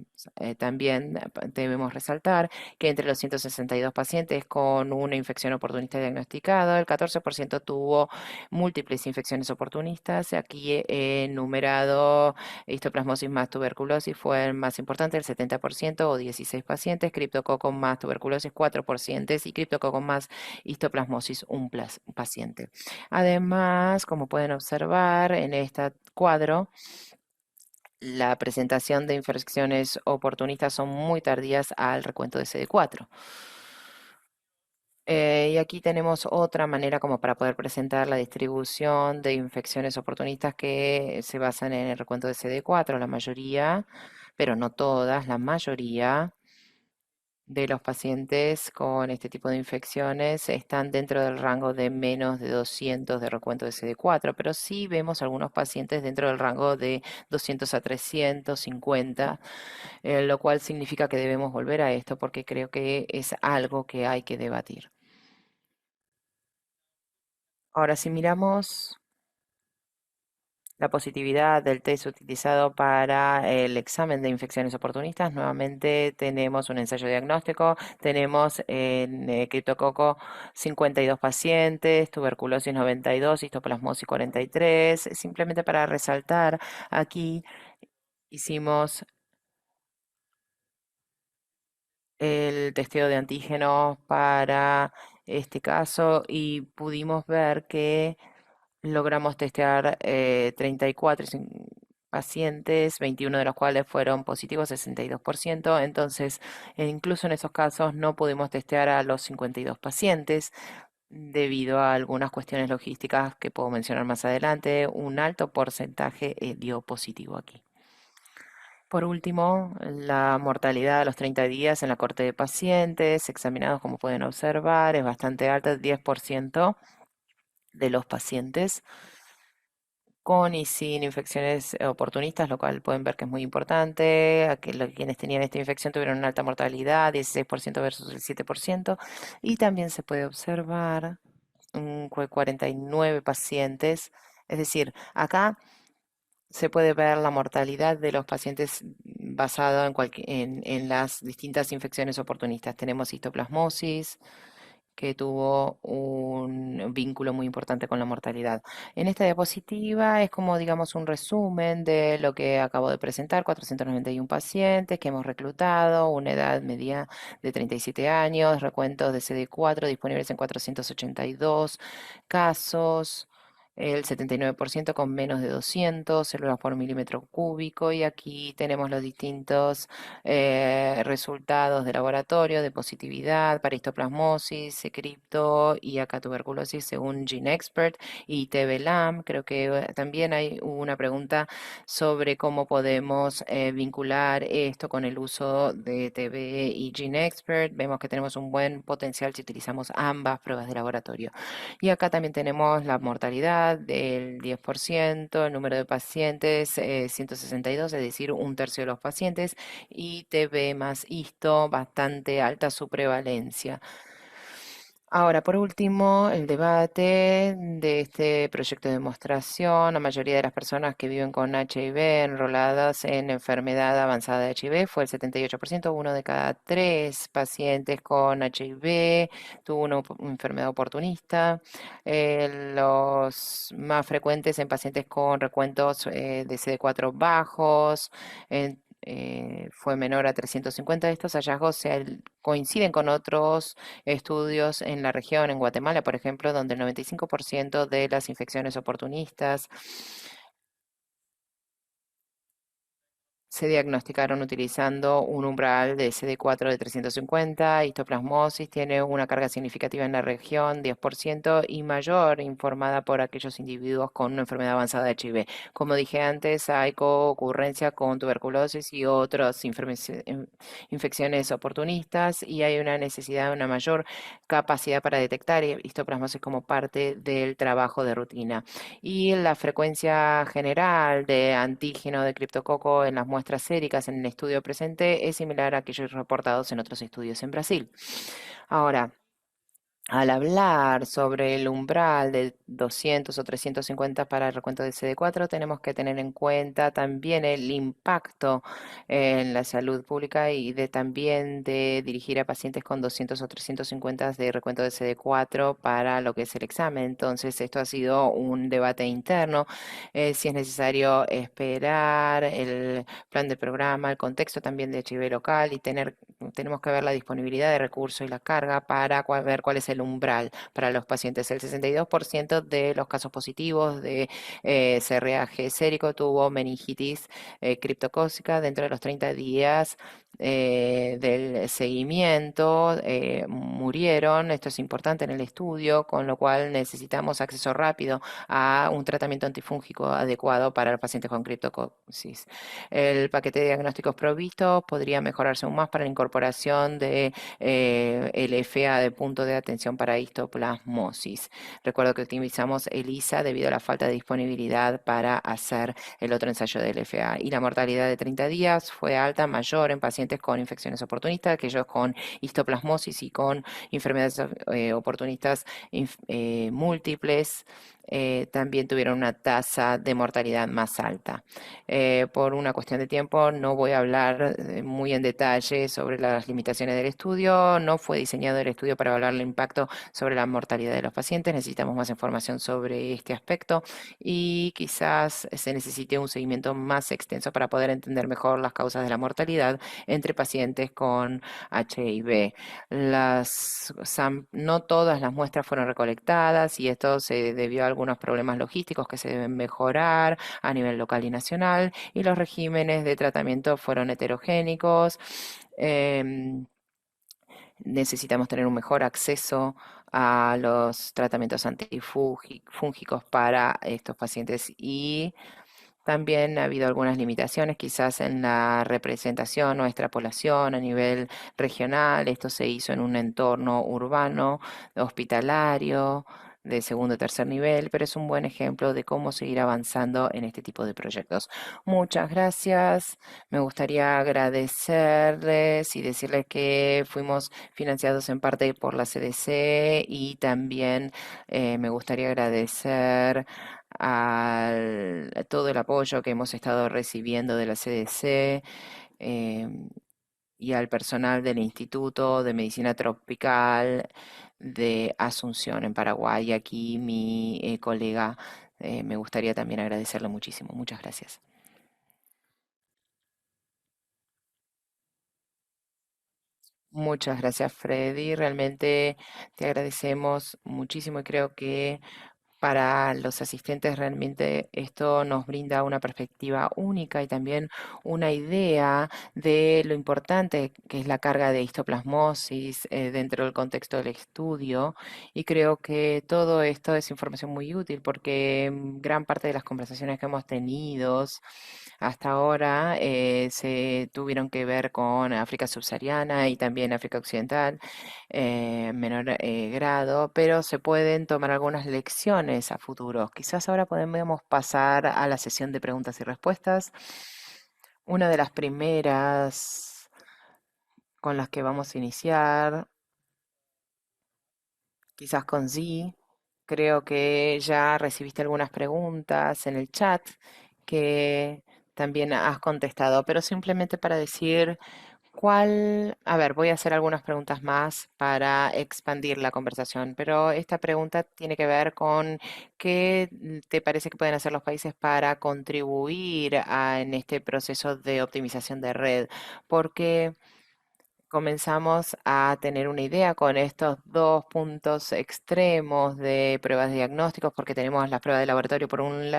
También debemos resaltar que entre los 162 pacientes con una infección oportunista diagnosticada, el 14% tuvo múltiples infecciones oportunistas. Aquí enumerado histoplasmosis más tuberculosis fue el más importante, el 70% o 16 pacientes, criptococo más tuberculosis 4 pacientes y criptococo más histoplasmosis un paciente. Además, como pueden observar en este cuadro, la presentación de infecciones oportunistas son muy tardías al recuento de CD4. Y aquí tenemos otra manera como para poder presentar la distribución de infecciones oportunistas que se basan en el recuento de CD4. La mayoría, pero no todas, la mayoría de los pacientes con este tipo de infecciones están dentro del rango de menos de 200 de recuento de CD4, pero sí vemos algunos pacientes dentro del rango de 200 a 350, lo cual significa que debemos volver a esto porque creo que es algo que hay que debatir. Ahora, si miramos la positividad del test utilizado para el examen de infecciones oportunistas, nuevamente tenemos un ensayo diagnóstico, tenemos en criptococo 52 pacientes, tuberculosis 92, histoplasmosis 43. Simplemente para resaltar, aquí hicimos el testeo de antígenos para este caso y pudimos ver que logramos testear 34 pacientes, 21 de los cuales fueron positivos, 62%. Entonces, incluso en esos casos no pudimos testear a los 52 pacientes debido a algunas cuestiones logísticas que puedo mencionar más adelante. Un alto porcentaje dio positivo aquí. Por último, la mortalidad a los 30 días en la corte de pacientes examinados, como pueden observar, es bastante alta, el 10% de los pacientes con y sin infecciones oportunistas, lo cual pueden ver que es muy importante. Quienes tenían esta infección tuvieron una alta mortalidad, 16% versus el 7%. Y también se puede observar 49 pacientes. Es decir, acá se puede ver la mortalidad de los pacientes basado en las distintas infecciones oportunistas. Tenemos histoplasmosis, que tuvo un vínculo muy importante con la mortalidad. En esta diapositiva es como, digamos, un resumen de lo que acabo de presentar: 491 pacientes que hemos reclutado, una edad media de 37 años, recuentos de CD4 disponibles en 482 casos. El 79% con menos de 200 células por milímetro cúbico, y aquí tenemos los distintos resultados de laboratorio de positividad para histoplasmosis, cripto y acá tuberculosis según GeneXpert y TB-LAM. Creo que también hay una pregunta sobre cómo podemos vincular esto con el uso de TB y GeneXpert. Vemos que tenemos un buen potencial si utilizamos ambas pruebas de laboratorio. Y acá también tenemos la mortalidad del 10%, el número de pacientes 162, es decir, un tercio de los pacientes, y TB más histo, bastante alta su prevalencia. Ahora, por último, el debate de este proyecto de demostración. La mayoría de las personas que viven con HIV enroladas en enfermedad avanzada de HIV fue el 78%. Uno de cada tres pacientes con HIV tuvo una enfermedad oportunista. Los más frecuentes en pacientes con recuentos de CD4 bajos. Fue menor a 350. Estos hallazgos coinciden con otros estudios en la región, en Guatemala, por ejemplo, donde el 95% de las infecciones oportunistas se diagnosticaron utilizando un umbral de CD4 de 350. Histoplasmosis tiene una carga significativa en la región, 10%, y mayor informada por aquellos individuos con una enfermedad avanzada de HIV. Como dije antes, hay concurrencia con tuberculosis y otras infecciones oportunistas, y hay una necesidad de una mayor capacidad para detectar histoplasmosis como parte del trabajo de rutina. Y la frecuencia general de antígeno de criptococo en las muestras séricas en el estudio presente es similar a aquellos reportados en otros estudios en Brasil. Ahora, al hablar sobre el umbral de 200 o 350 para el recuento de CD4, tenemos que tener en cuenta también el impacto en la salud pública y también de dirigir a pacientes con 200 o 350 de recuento de CD4 para lo que es el examen. Entonces, esto ha sido un debate interno, si es necesario esperar el plan del programa, el contexto también de HIV local, y tenemos que ver la disponibilidad de recursos y la carga para ver cuál es el umbral para los pacientes. El 62% de los casos positivos de CRAG sérico tuvo meningitis criptocócica dentro de los 30 días del seguimiento. Murieron. Esto es importante en el estudio, con lo cual necesitamos acceso rápido a un tratamiento antifúngico adecuado para los pacientes con criptocosis. El paquete de diagnósticos provisto podría mejorarse aún más para la incorporación de el FA de punto de atención para histoplasmosis. Recuerdo que utilizamos ELISA debido a la falta de disponibilidad para hacer el otro ensayo del FA. Y la mortalidad de 30 días fue alta, mayor en pacientes con infecciones oportunistas, aquellos con histoplasmosis y con enfermedades oportunistas múltiples. También tuvieron una tasa de mortalidad más alta. Por una cuestión de tiempo no voy a hablar muy en detalle sobre las limitaciones del estudio. No fue diseñado el estudio para evaluar el impacto sobre la mortalidad de los pacientes. Necesitamos más información sobre este aspecto y quizás se necesite un seguimiento más extenso para poder entender mejor las causas de la mortalidad entre pacientes con HIV. No todas las muestras fueron recolectadas, y esto se debió a algunos problemas logísticos que se deben mejorar a nivel local y nacional, y los regímenes de tratamiento fueron heterogénicos. Em, Necesitamos tener un mejor acceso a los tratamientos antifúngicos para estos pacientes, y también ha habido algunas limitaciones quizás en la representación o extrapolación a nivel regional. Esto se hizo en un entorno urbano, hospitalario, de segundo o tercer nivel, pero es un buen ejemplo de cómo seguir avanzando en este tipo de proyectos. Muchas gracias. Me gustaría agradecerles y decirles que fuimos financiados en parte por la CDC, y también me gustaría agradecer a todo el apoyo que hemos estado recibiendo de la CDC, em, y al personal del Instituto de Medicina Tropical de Asunción en Paraguay. Aquí mi colega, me gustaría también agradecerle muchísimo. Muchas gracias. Muchas gracias, Freddy. Realmente te agradecemos muchísimo, y creo que para los asistentes realmente esto nos brinda una perspectiva única y también una idea de lo importante que es la carga de histoplasmosis dentro del contexto del estudio. Y creo que todo esto es información muy útil, porque gran parte de las conversaciones que hemos tenido hasta ahora se tuvieron que ver con África subsahariana y también África Occidental en menor grado, pero se pueden tomar algunas lecciones a futuro. Quizás ahora podemos pasar a la sesión de preguntas y respuestas. Una de las primeras con las que vamos a iniciar quizás con sí. Creo que ya recibiste algunas preguntas en el chat que también has contestado, pero simplemente para decir a ver, voy a hacer algunas preguntas más para expandir la conversación, pero esta pregunta tiene que ver con qué te parece que pueden hacer los países para contribuir en este proceso de optimización de red, porque comenzamos a tener una idea con estos dos puntos extremos de pruebas de diagnósticos, porque tenemos la prueba de laboratorio por un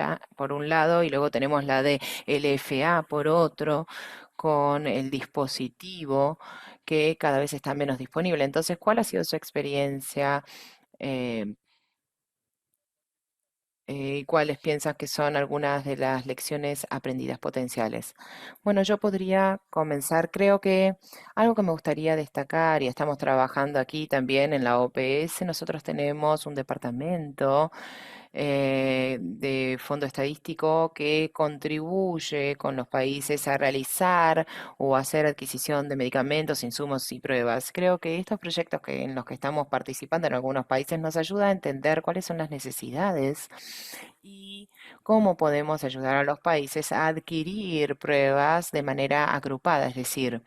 lado y luego tenemos la de LFA por otro, con el dispositivo que cada vez está menos disponible. Entonces, ¿cuál ha sido su experiencia? Eh, ¿Y cuáles piensas que son algunas de las lecciones aprendidas potenciales? Bueno, yo podría comenzar. Creo que algo que me gustaría destacar, y estamos trabajando aquí también en la OPS, nosotros tenemos un departamento de fondo estadístico que contribuye con los países a realizar o hacer adquisición de medicamentos, insumos y pruebas. Creo que estos proyectos en los que estamos participando en algunos países nos ayuda a entender cuáles son las necesidades y cómo podemos ayudar a los países a adquirir pruebas de manera agrupada, es decir,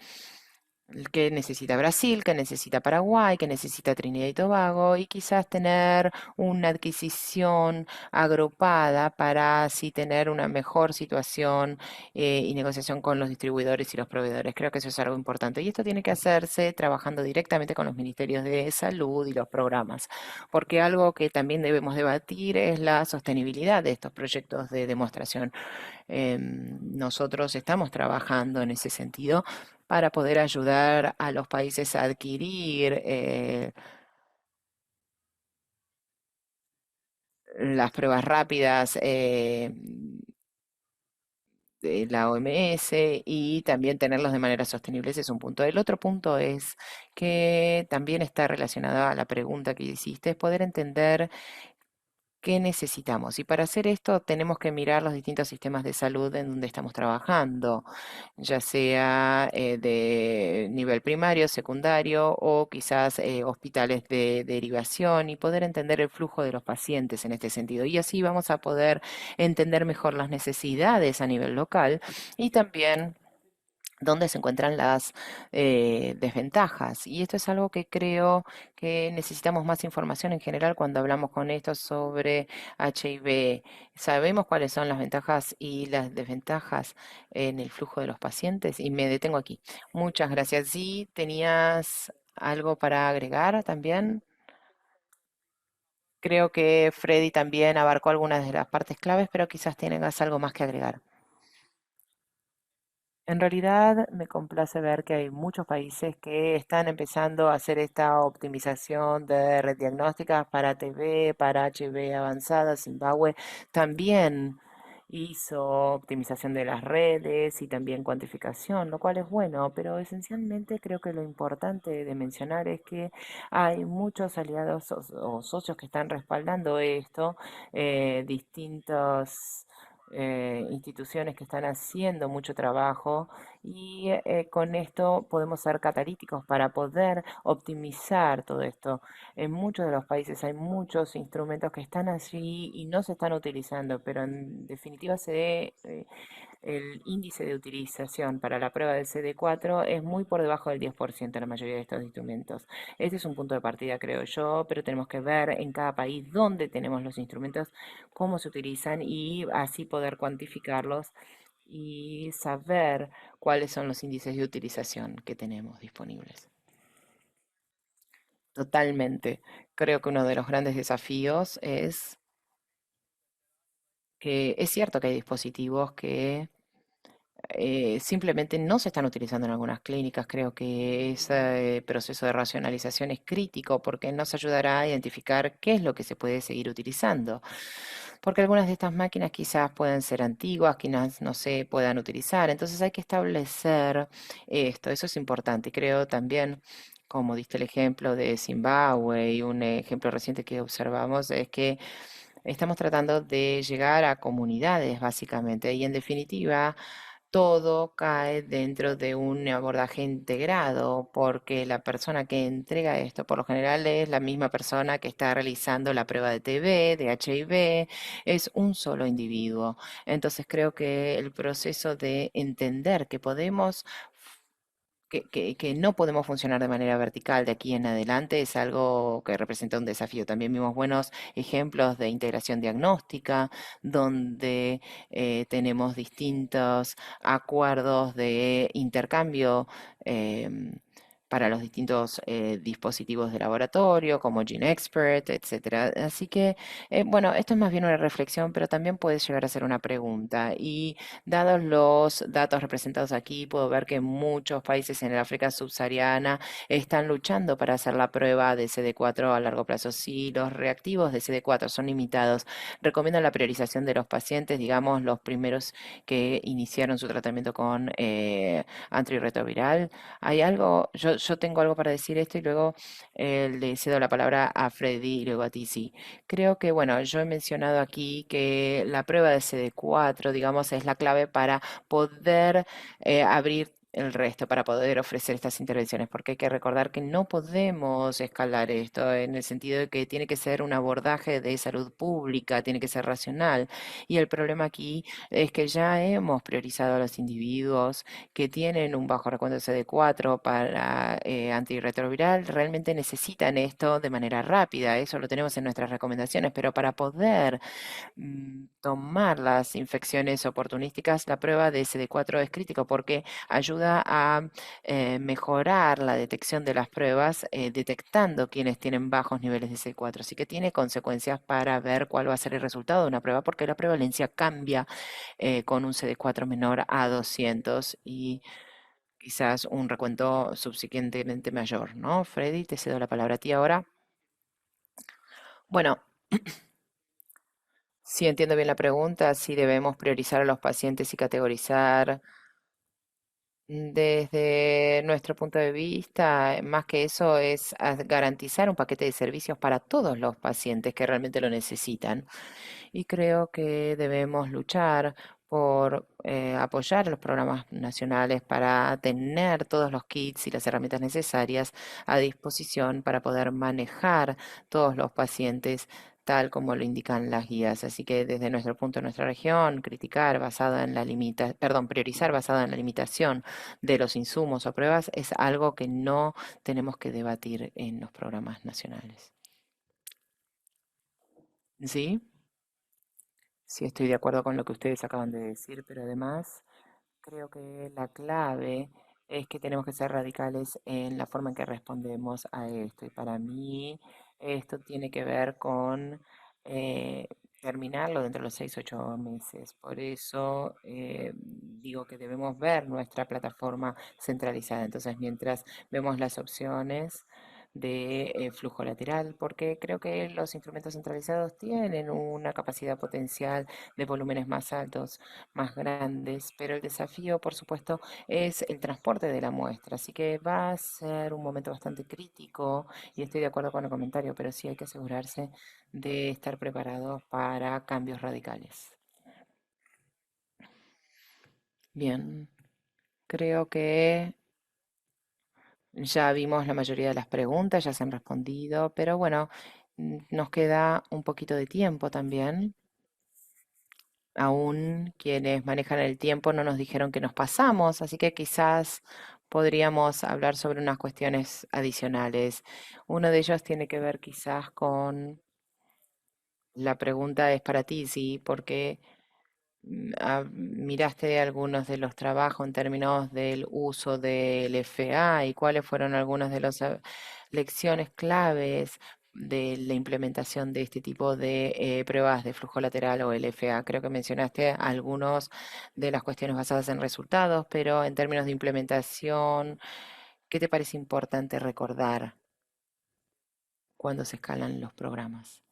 que necesita Brasil, que necesita Paraguay, que necesita Trinidad y Tobago, y quizás tener una adquisición agrupada para así tener una mejor situación y negociación con los distribuidores y los proveedores. Creo que eso es algo importante. Y esto tiene que hacerse trabajando directamente con los ministerios de salud y los programas, porque algo que también debemos debatir es la sostenibilidad de estos proyectos de demostración. Nosotros estamos trabajando en ese sentido para poder ayudar a los países a adquirir las pruebas rápidas de la OMS y también tenerlos de manera sostenible. Ese es un punto. El otro punto es que también está relacionado a la pregunta que hiciste, es poder entender qué necesitamos. Y para hacer esto tenemos que mirar los distintos sistemas de salud en donde estamos trabajando, ya sea de nivel primario, secundario o quizás hospitales de derivación y poder entender el flujo de los pacientes en este sentido. Y así vamos a poder entender mejor las necesidades a nivel local y también dónde se encuentran las desventajas. Y esto es algo que creo que necesitamos más información en general cuando hablamos con esto sobre HIV. Sabemos cuáles son las ventajas y las desventajas en el flujo de los pacientes y me detengo aquí. Muchas gracias. Sí, ¿tenías algo para agregar también? Creo que Freddy también abarcó algunas de las partes claves, pero quizás tengas algo más que agregar. En realidad me complace ver que hay muchos países que están empezando a hacer esta optimización de red diagnóstica para TB, para HIV avanzada. Zimbabue también hizo optimización de las redes y también cuantificación, lo cual es bueno, pero esencialmente creo que lo importante de mencionar es que hay muchos aliados o socios que están respaldando esto, distintos instituciones que están haciendo mucho trabajo y con esto podemos ser catalíticos para poder optimizar todo esto. En muchos de los países hay muchos instrumentos que están allí y no se están utilizando, pero en definitiva el índice de utilización para la prueba del CD4 es muy por debajo del 10% en la mayoría de estos instrumentos. Este es un punto de partida, creo yo, pero tenemos que ver en cada país dónde tenemos los instrumentos, cómo se utilizan y así poder cuantificarlos y saber cuáles son los índices de utilización que tenemos disponibles. Totalmente. Creo que uno de los grandes desafíos es que es cierto que hay dispositivos que simplemente no se están utilizando en algunas clínicas. Creo que ese proceso de racionalización es crítico porque nos ayudará a identificar qué es lo que se puede seguir utilizando. Porque algunas de estas máquinas quizás pueden ser antiguas, quizás no se puedan utilizar. Entonces hay que establecer esto. Eso es importante. Y creo también, como diste el ejemplo de Zimbabue y un ejemplo reciente que observamos, es que estamos tratando de llegar a comunidades, básicamente, y en definitiva, todo cae dentro de un abordaje integrado, porque la persona que entrega esto por lo general es la misma persona que está realizando la prueba de TB, de HIV, es un solo individuo. Entonces creo que el proceso de entender que podemos que no podemos funcionar de manera vertical de aquí en adelante es algo que representa un desafío. También vimos buenos ejemplos de integración diagnóstica, donde tenemos distintos acuerdos de intercambio. Para los distintos dispositivos de laboratorio, como GeneXpert, etcétera. Así que, bueno, esto es más bien una reflexión, pero también puede llegar a ser una pregunta. Y dados los datos representados aquí, puedo ver que muchos países en el África subsahariana están luchando para hacer la prueba de CD4 a largo plazo. Si los reactivos de CD4 son limitados, recomiendan la priorización de los pacientes, digamos, los primeros que iniciaron su tratamiento con antirretroviral. Hay algo, yo tengo algo para decir esto y luego le cedo la palabra a Freddy y luego a ti, sí. Creo que, bueno, yo he mencionado aquí que la prueba de CD4, digamos, es la clave para poder abrir el resto, para poder ofrecer estas intervenciones, porque hay que recordar que no podemos escalar esto en el sentido de que tiene que ser un abordaje de salud pública, tiene que ser racional. Y el problema aquí es que ya hemos priorizado a los individuos que tienen un bajo recuento de CD4 para antirretroviral, realmente necesitan esto de manera rápida. Eso lo tenemos en nuestras recomendaciones, pero para poder tomar las infecciones oportunísticas, la prueba de CD4 es crítico porque ayuda a mejorar la detección de las pruebas, detectando quienes tienen bajos niveles de CD4. Así que tiene consecuencias para ver cuál va a ser el resultado de una prueba, porque la prevalencia cambia con un CD4 menor a 200 y quizás un recuento subsiguientemente mayor, ¿no? Freddy, te cedo la palabra a ti ahora. Bueno, si entiendo bien la pregunta, si debemos priorizar a los pacientes y categorizar desde nuestro punto de vista, más que eso es garantizar un paquete de servicios para todos los pacientes que realmente lo necesitan. Y creo que debemos luchar por apoyar los programas nacionales para tener todos los kits y las herramientas necesarias a disposición para poder manejar todos los pacientes tal como lo indican las guías. Así que desde nuestro punto, de nuestra región, criticar basada en la perdón, priorizar basada en la limitación de los insumos o pruebas es algo que no tenemos que debatir en los programas nacionales. ¿Sí? Sí, estoy de acuerdo con lo que ustedes acaban de decir, pero además creo que la clave es que tenemos que ser radicales en la forma en que respondemos a esto. Y para mí esto tiene que ver con eh, terminarlo dentro de los 6, 8 meses. Por eso digo que debemos ver nuestra plataforma centralizada. Entonces, mientras vemos las opciones de flujo lateral, porque creo que los instrumentos centralizados tienen una capacidad potencial de volúmenes más altos, más grandes, pero el desafío, por supuesto, es el transporte de la muestra, así que va a ser un momento bastante crítico y estoy de acuerdo con el comentario, pero sí hay que asegurarse de estar preparados para cambios radicales. Bien, creo que ya vimos la mayoría de las preguntas, ya se han respondido, pero bueno, nos queda un poquito de tiempo también. Aún quienes manejan el tiempo no nos dijeron que nos pasamos, así que quizás podríamos hablar sobre unas cuestiones adicionales. Uno de ellos tiene que ver quizás con, la pregunta es para ti, sí, porque miraste algunos de los trabajos en términos del uso del FA y cuáles fueron algunas de las lecciones claves de la implementación de este tipo de pruebas de flujo lateral o el FA. Creo que mencionaste algunas de las cuestiones basadas en resultados, pero en términos de implementación, ¿qué te parece importante recordar cuando se escalan los programas?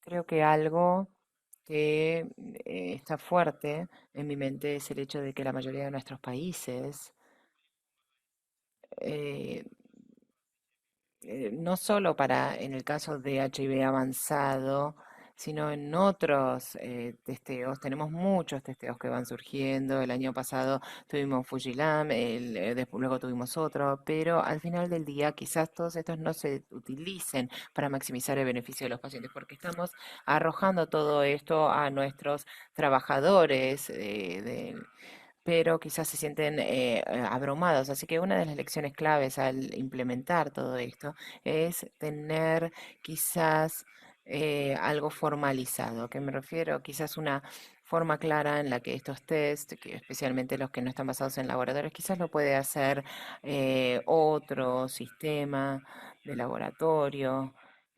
Creo que algo que está fuerte en mi mente es el hecho de que la mayoría de nuestros países, eh, no solo para en el caso de HIV avanzado, sino en otros testeos. Tenemos muchos testeos que van surgiendo. El año pasado tuvimos Fujilam, luego tuvimos otro, pero al final del día quizás todos estos no se utilicen para maximizar el beneficio de los pacientes, porque estamos arrojando todo esto a nuestros trabajadores pero quizás se sienten abrumados. Así que una de las lecciones claves al implementar todo esto es tener quizás algo formalizado. ¿A qué me refiero? Quizás una forma clara en la que estos test, que especialmente los que no están basados en laboratorios, quizás lo puede hacer otro sistema de laboratorio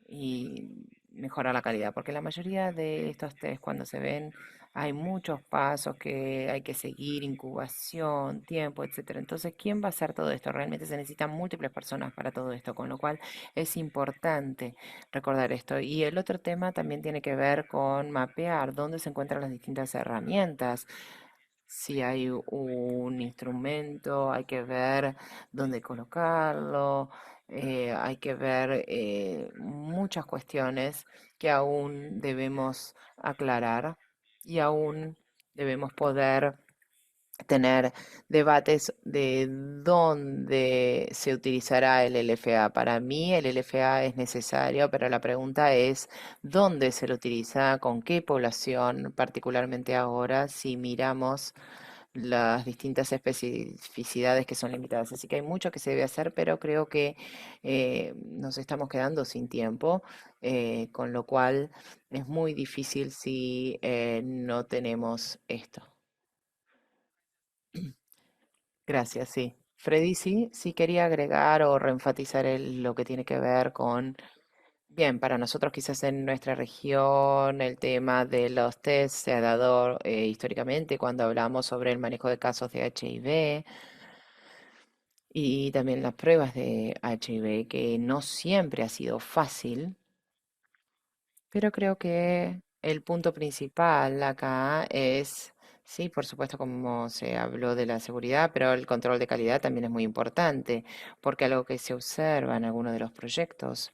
y mejorar la calidad, porque la mayoría de estos test cuando se ven hay muchos pasos que hay que seguir, incubación, tiempo, etcétera. Entonces, ¿quién va a hacer todo esto? Realmente se necesitan múltiples personas para todo esto, con lo cual es importante recordar esto. Y el otro tema también tiene que ver con mapear dónde se encuentran las distintas herramientas. Si hay un instrumento, hay que ver dónde colocarlo, hay que ver muchas cuestiones que aún debemos aclarar y aún debemos poder tener debates de dónde se utilizará el LFA. Para mí el LFA es necesario, pero la pregunta es dónde se lo utiliza, con qué población, particularmente ahora, si miramos las distintas especificidades que son limitadas. Así que hay mucho que se debe hacer, pero creo que nos estamos quedando sin tiempo, con lo cual es muy difícil si no tenemos esto. Gracias, sí. Freddy, sí, sí quería agregar o reenfatizar lo que tiene que ver con, bien, para nosotros quizás en nuestra región el tema de los test se ha dado históricamente cuando hablamos sobre el manejo de casos de HIV y también las pruebas de HIV, que no siempre ha sido fácil, pero creo que el punto principal acá es, sí, por supuesto, como se habló de la seguridad, pero el control de calidad también es muy importante, porque algo que se observa en algunos de los proyectos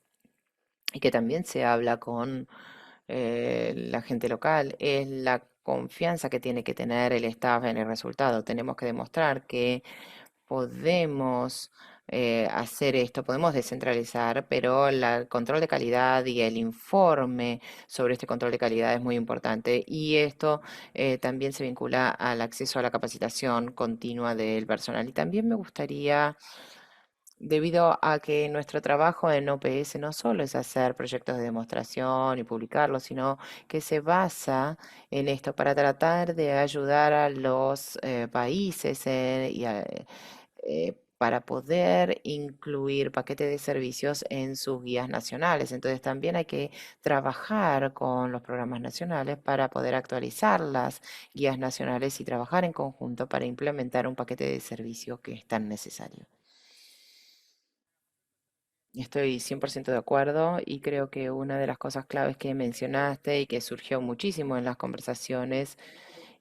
y que también se habla con la gente local es la confianza que tiene que tener el staff en el resultado. Tenemos que demostrar que podemos hacer esto, podemos descentralizar, pero el control de calidad y el informe sobre este control de calidad es muy importante y esto también se vincula al acceso a la capacitación continua del personal. Y también me gustaría, debido a que nuestro trabajo en OPS no solo es hacer proyectos de demostración y publicarlos, sino que se basa en esto para tratar de ayudar a los países para poder incluir paquetes de servicios en sus guías nacionales. Entonces también hay que trabajar con los programas nacionales para poder actualizar las guías nacionales y trabajar en conjunto para implementar un paquete de servicios que es tan necesario. Estoy 100% de acuerdo y creo que una de las cosas claves que mencionaste y que surgió muchísimo en las conversaciones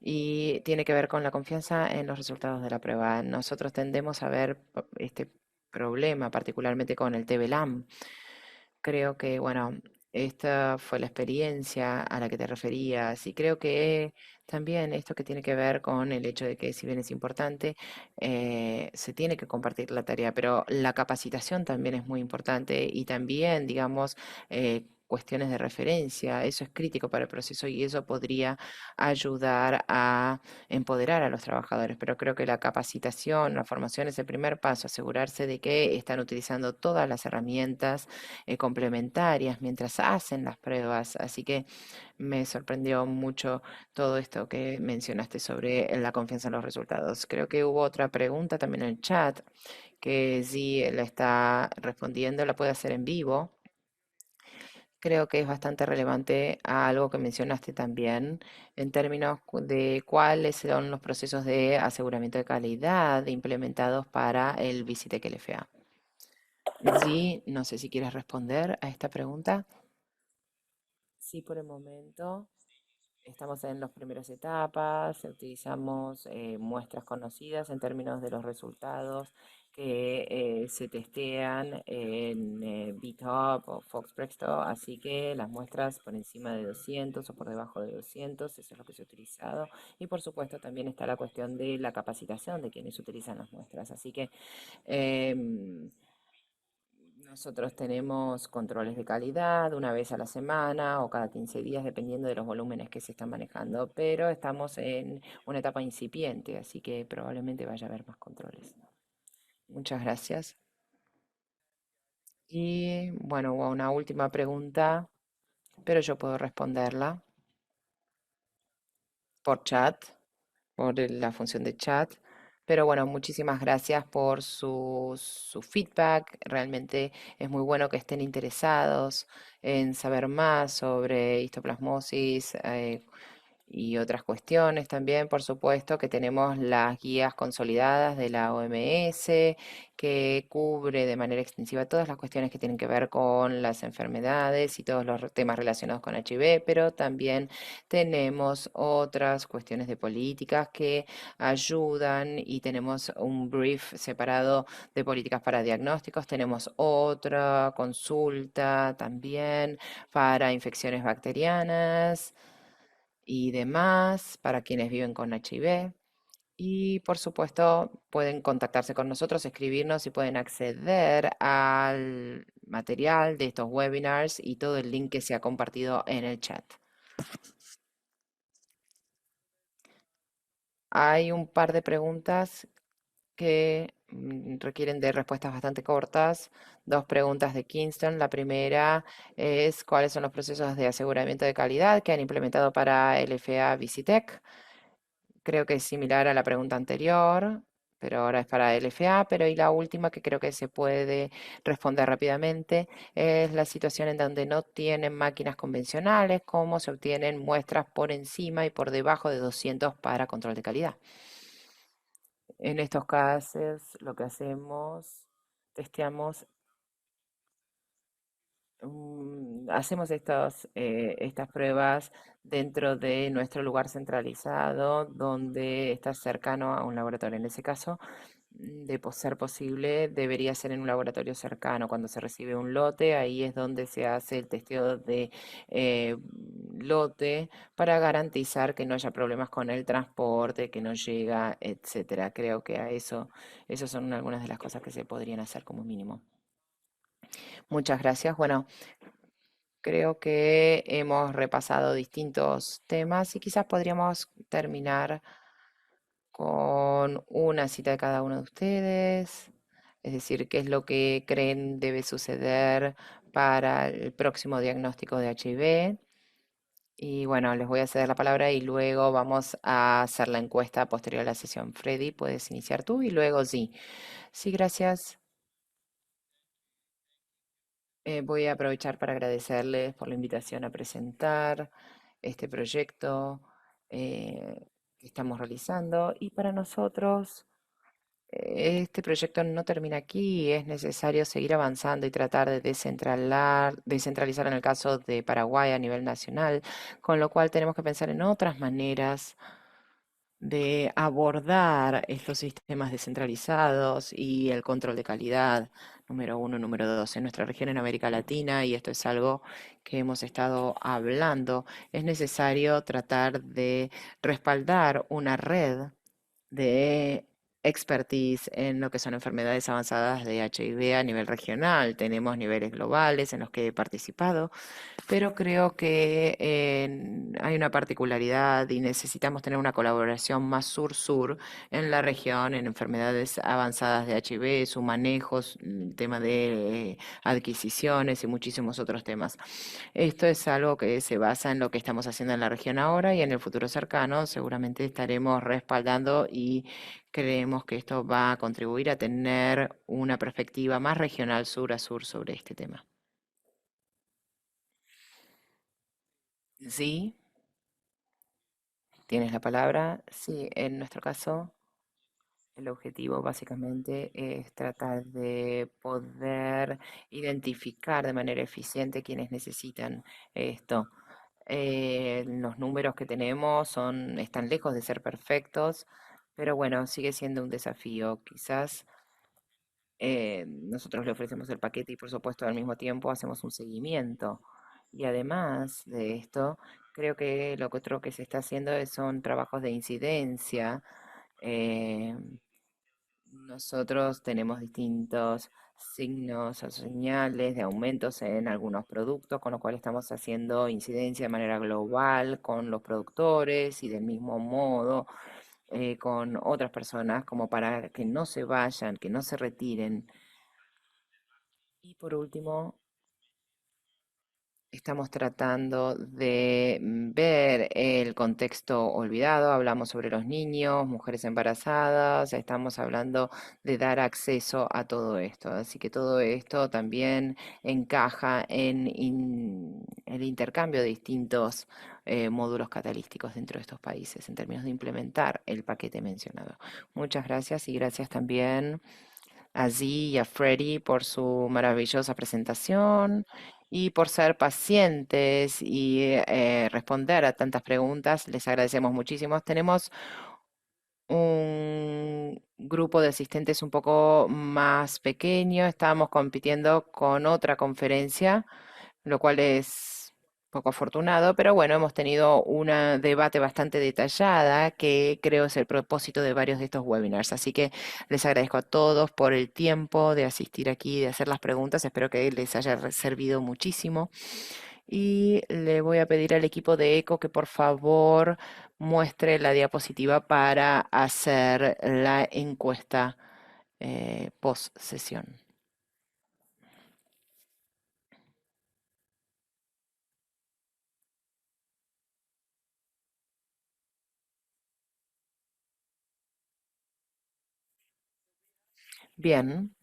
y tiene que ver con la confianza en los resultados de la prueba. Nosotros tendemos a ver este problema, particularmente con el TBLAM. Creo que, bueno, esta fue la experiencia a la que te referías y creo que también esto que tiene que ver con el hecho de que si bien es importante, se tiene que compartir la tarea, pero la capacitación también es muy importante y también, digamos, cuestiones de referencia, eso es crítico para el proceso y eso podría ayudar a empoderar a los trabajadores, pero creo que la capacitación, la formación es el primer paso, asegurarse de que están utilizando todas las herramientas complementarias mientras hacen las pruebas. Así que me sorprendió mucho todo esto que mencionaste sobre la confianza en los resultados. Creo que hubo otra pregunta también en el chat que sí la está respondiendo, la puede hacer en vivo. Creo que es bastante relevante a algo que mencionaste también en términos de cuáles son los procesos de aseguramiento de calidad implementados para el Visitec LFA. Sí, no sé si quieres responder a esta pregunta. Sí, por el momento. Estamos en las primeras etapas, utilizamos muestras conocidas en términos de los resultados que se testean en GitHub o Fox Presto, así que las muestras por encima de 200 o por debajo de 200, eso es lo que se ha utilizado. Y por supuesto también está la cuestión de la capacitación de quienes utilizan las muestras, así que em, nosotros tenemos controles de calidad una vez a la semana o cada 15 días, dependiendo de los volúmenes que se están manejando, pero estamos en una etapa incipiente, así que probablemente vaya a haber más controles. Muchas gracias. Y bueno, hubo una última pregunta, pero yo puedo responderla por chat, por la función de chat. Pero bueno, muchísimas gracias por su feedback. Realmente es muy bueno que estén interesados en saber más sobre histoplasmosis, y otras cuestiones también, por supuesto, que tenemos las guías consolidadas de la OMS, que cubre de manera extensiva todas las cuestiones que tienen que ver con las enfermedades y todos los temas relacionados con HIV, pero también tenemos otras cuestiones de políticas que ayudan y tenemos un brief separado de políticas para diagnósticos, tenemos otra consulta también para infecciones bacterianas y demás para quienes viven con HIV. Y por supuesto pueden contactarse con nosotros, escribirnos y pueden acceder al material de estos webinars y todo el link que se ha compartido en el chat. Hay un par de preguntas que requieren de respuestas bastante cortas. Dos preguntas de Kingston. La primera es cuáles son los procesos de aseguramiento de calidad que han implementado para LFA Visitec. Creo que es similar a la pregunta anterior, pero ahora es para LFA. Pero y la última que creo que se puede responder rápidamente es la situación en donde no tienen máquinas convencionales, cómo se obtienen muestras por encima y por debajo de 200 para control de calidad. En estos casos, lo que hacemos, testeamos, hacemos estas pruebas dentro de nuestro lugar centralizado, donde está cercano a un laboratorio. En ese caso, ser posible, debería ser en un laboratorio cercano. Cuando se recibe un lote, ahí es donde se hace el testeo de eh, lote para garantizar que no haya problemas con el transporte, que no llega, etcétera. Creo que eso son algunas de las cosas que se podrían hacer como mínimo. Muchas gracias. Bueno, creo que hemos repasado distintos temas y quizás podríamos terminar con una cita de cada uno de ustedes, es decir, qué es lo que creen debe suceder para el próximo diagnóstico de HIV. Y bueno, les voy a ceder la palabra y luego vamos a hacer la encuesta posterior a la sesión. Freddy, puedes iniciar tú y luego sí. Sí, gracias. Voy a aprovechar para agradecerles por la invitación a presentar este proyecto que estamos realizando. Y para nosotros, este proyecto no termina aquí, es necesario seguir avanzando y tratar de descentralizar en el caso de Paraguay a nivel nacional, con lo cual tenemos que pensar en otras maneras de abordar estos sistemas descentralizados y el control de calidad, número uno, número dos, en nuestra región en América Latina, y esto es algo que hemos estado hablando, es necesario tratar de respaldar una red de expertise en lo que son enfermedades avanzadas de HIV a nivel regional. Tenemos niveles globales en los que he participado, pero creo que hay una particularidad y necesitamos tener una colaboración más sur-sur en la región, en enfermedades avanzadas de HIV, su manejo, el tema de adquisiciones y muchísimos otros temas. Esto es algo que se basa en lo que estamos haciendo en la región ahora y en el futuro cercano seguramente estaremos respaldando y creemos que esto va a contribuir a tener una perspectiva más regional sur a sur sobre este tema. Sí. Tienes la palabra. Sí, en nuestro caso, el objetivo básicamente es tratar de poder identificar de manera eficiente quienes necesitan esto. Los números que tenemos están lejos de ser perfectos, pero bueno, sigue siendo un desafío. Quizás nosotros le ofrecemos el paquete y por supuesto al mismo tiempo hacemos un seguimiento. Y además de esto, creo que lo que otro que se está haciendo son trabajos de incidencia. eh, Nosotros tenemos distintos signos o señales de aumentos en algunos productos, con lo cual estamos haciendo incidencia de manera global con los productores y del mismo modo con otras personas, como para que no se vayan, que no se retiren. Y por último, estamos tratando de ver el contexto olvidado. Hablamos sobre los niños, mujeres embarazadas, estamos hablando de dar acceso a todo esto. Así que todo esto también encaja en el intercambio de distintos módulos catalíticos dentro de estos países en términos de implementar el paquete mencionado. Muchas gracias y gracias también a Zee y a Freddy por su maravillosa presentación y por ser pacientes y responder a tantas preguntas. Les agradecemos muchísimo. Tenemos un grupo de asistentes un poco más pequeño. Estábamos compitiendo con otra conferencia, lo cual es poco afortunado, pero bueno, hemos tenido un debate bastante detallada que creo es el propósito de varios de estos webinars. Así que les agradezco a todos por el tiempo de asistir aquí, de hacer las preguntas. Espero que les haya servido muchísimo. Y le voy a pedir al equipo de ECO que por favor muestre la diapositiva para hacer la encuesta post sesión. Bien,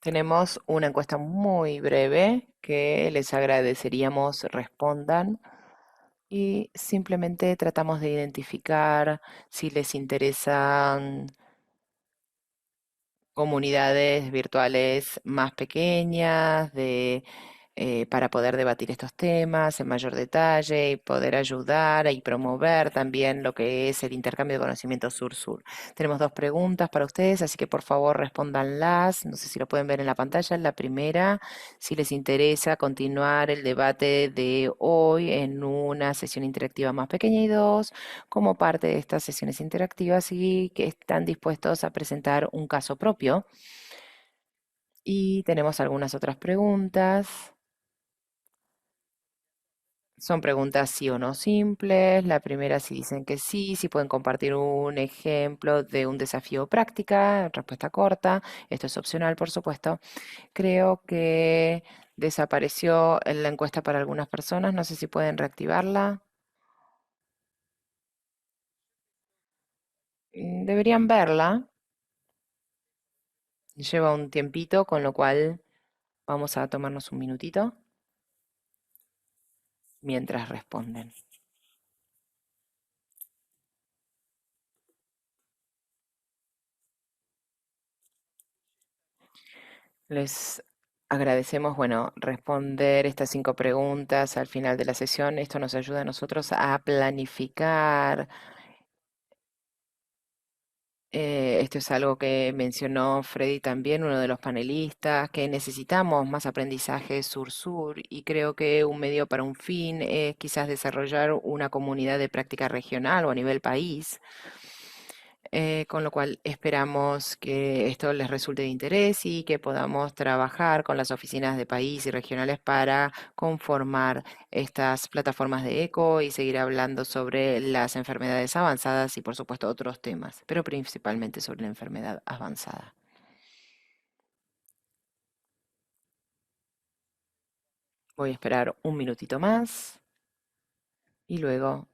tenemos una encuesta muy breve que les agradeceríamos respondan y simplemente tratamos de identificar si les interesan comunidades virtuales más pequeñas para poder debatir estos temas en mayor detalle y poder ayudar y promover también lo que es el intercambio de conocimiento sur-sur. Tenemos dos preguntas para ustedes, así que por favor respóndanlas. No sé si lo pueden ver en la pantalla. La primera, si les interesa continuar el debate de hoy en una sesión interactiva más pequeña, y dos, como parte de estas sesiones interactivas y que están dispuestos a presentar un caso propio. Y tenemos algunas otras preguntas. Son preguntas sí o no simples. La primera, si dicen que sí, si pueden compartir un ejemplo de un desafío práctica, respuesta corta. Esto es opcional, por supuesto. Creo que desapareció en la encuesta para algunas personas. No sé si pueden reactivarla. Deberían verla. Lleva un tiempito, con lo cual vamos a tomarnos un minutito mientras responden. Les agradecemos, bueno, responder estas 5 preguntas al final de la sesión. Esto nos ayuda a nosotros a planificar. Esto es algo que mencionó Freddy también, uno de los panelistas, que necesitamos más aprendizaje sur-sur y creo que un medio para un fin es quizás desarrollar una comunidad de práctica regional o a nivel país. Con lo cual esperamos que esto les resulte de interés y que podamos trabajar con las oficinas de país y regionales para conformar estas plataformas de eco y seguir hablando sobre las enfermedades avanzadas y por supuesto otros temas, pero principalmente sobre la enfermedad avanzada. Voy a esperar un minutito más y luego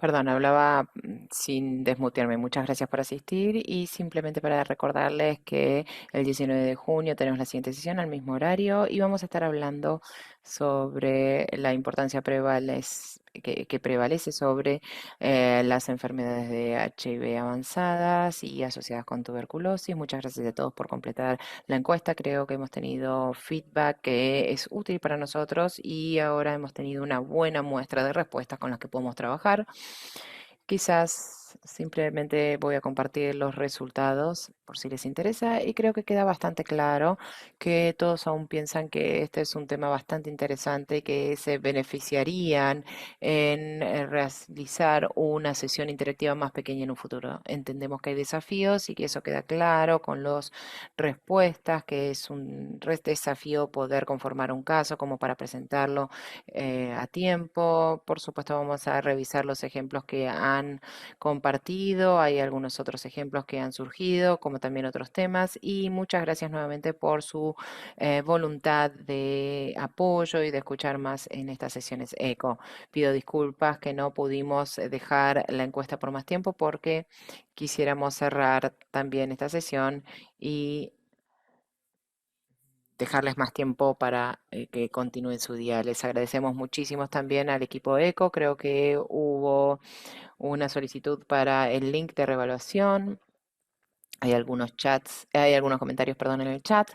Perdón, hablaba sin desmutearme. Muchas gracias por asistir y simplemente para recordarles que el 19 de junio tenemos la siguiente sesión al mismo horario y vamos a estar hablando sobre la importancia que prevalece sobre las enfermedades de HIV avanzadas y asociadas con tuberculosis. Muchas gracias a todos por completar la encuesta. Creo que hemos tenido feedback que es útil para nosotros y ahora hemos tenido una buena muestra de respuestas con las que podemos trabajar. Quizás simplemente voy a compartir los resultados por si les interesa y creo que queda bastante claro que todos aún piensan que este es un tema bastante interesante y que se beneficiarían en realizar una sesión interactiva más pequeña en un futuro. Entendemos que hay desafíos y que eso queda claro con las respuestas, que es un desafío poder conformar un caso como para presentarlo a tiempo. Por supuesto, vamos a revisar los ejemplos que han compartido. Hay algunos otros ejemplos que han surgido, como también otros temas. Y muchas gracias nuevamente por su voluntad de apoyo y de escuchar más en estas sesiones ECO. Pido disculpas que no pudimos dejar la encuesta por más tiempo porque quisiéramos cerrar también esta sesión y dejarles más tiempo para que continúen su día. Les agradecemos muchísimo también al equipo ECO. Creo que hubo una solicitud para el link de revaluación. Hay algunos comentarios, perdón, en el chat.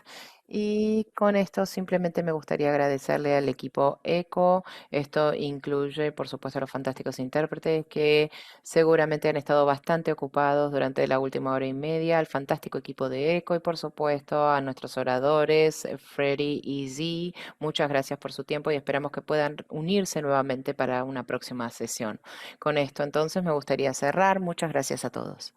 Y con esto simplemente me gustaría agradecerle al equipo ECO. Esto incluye, por supuesto, a los fantásticos intérpretes que seguramente han estado bastante ocupados durante la última hora y media, al fantástico equipo de ECO y, por supuesto, a nuestros oradores, Freddy y Z. Muchas gracias por su tiempo y esperamos que puedan unirse nuevamente para una próxima sesión. Con esto, entonces, me gustaría cerrar. Muchas gracias a todos.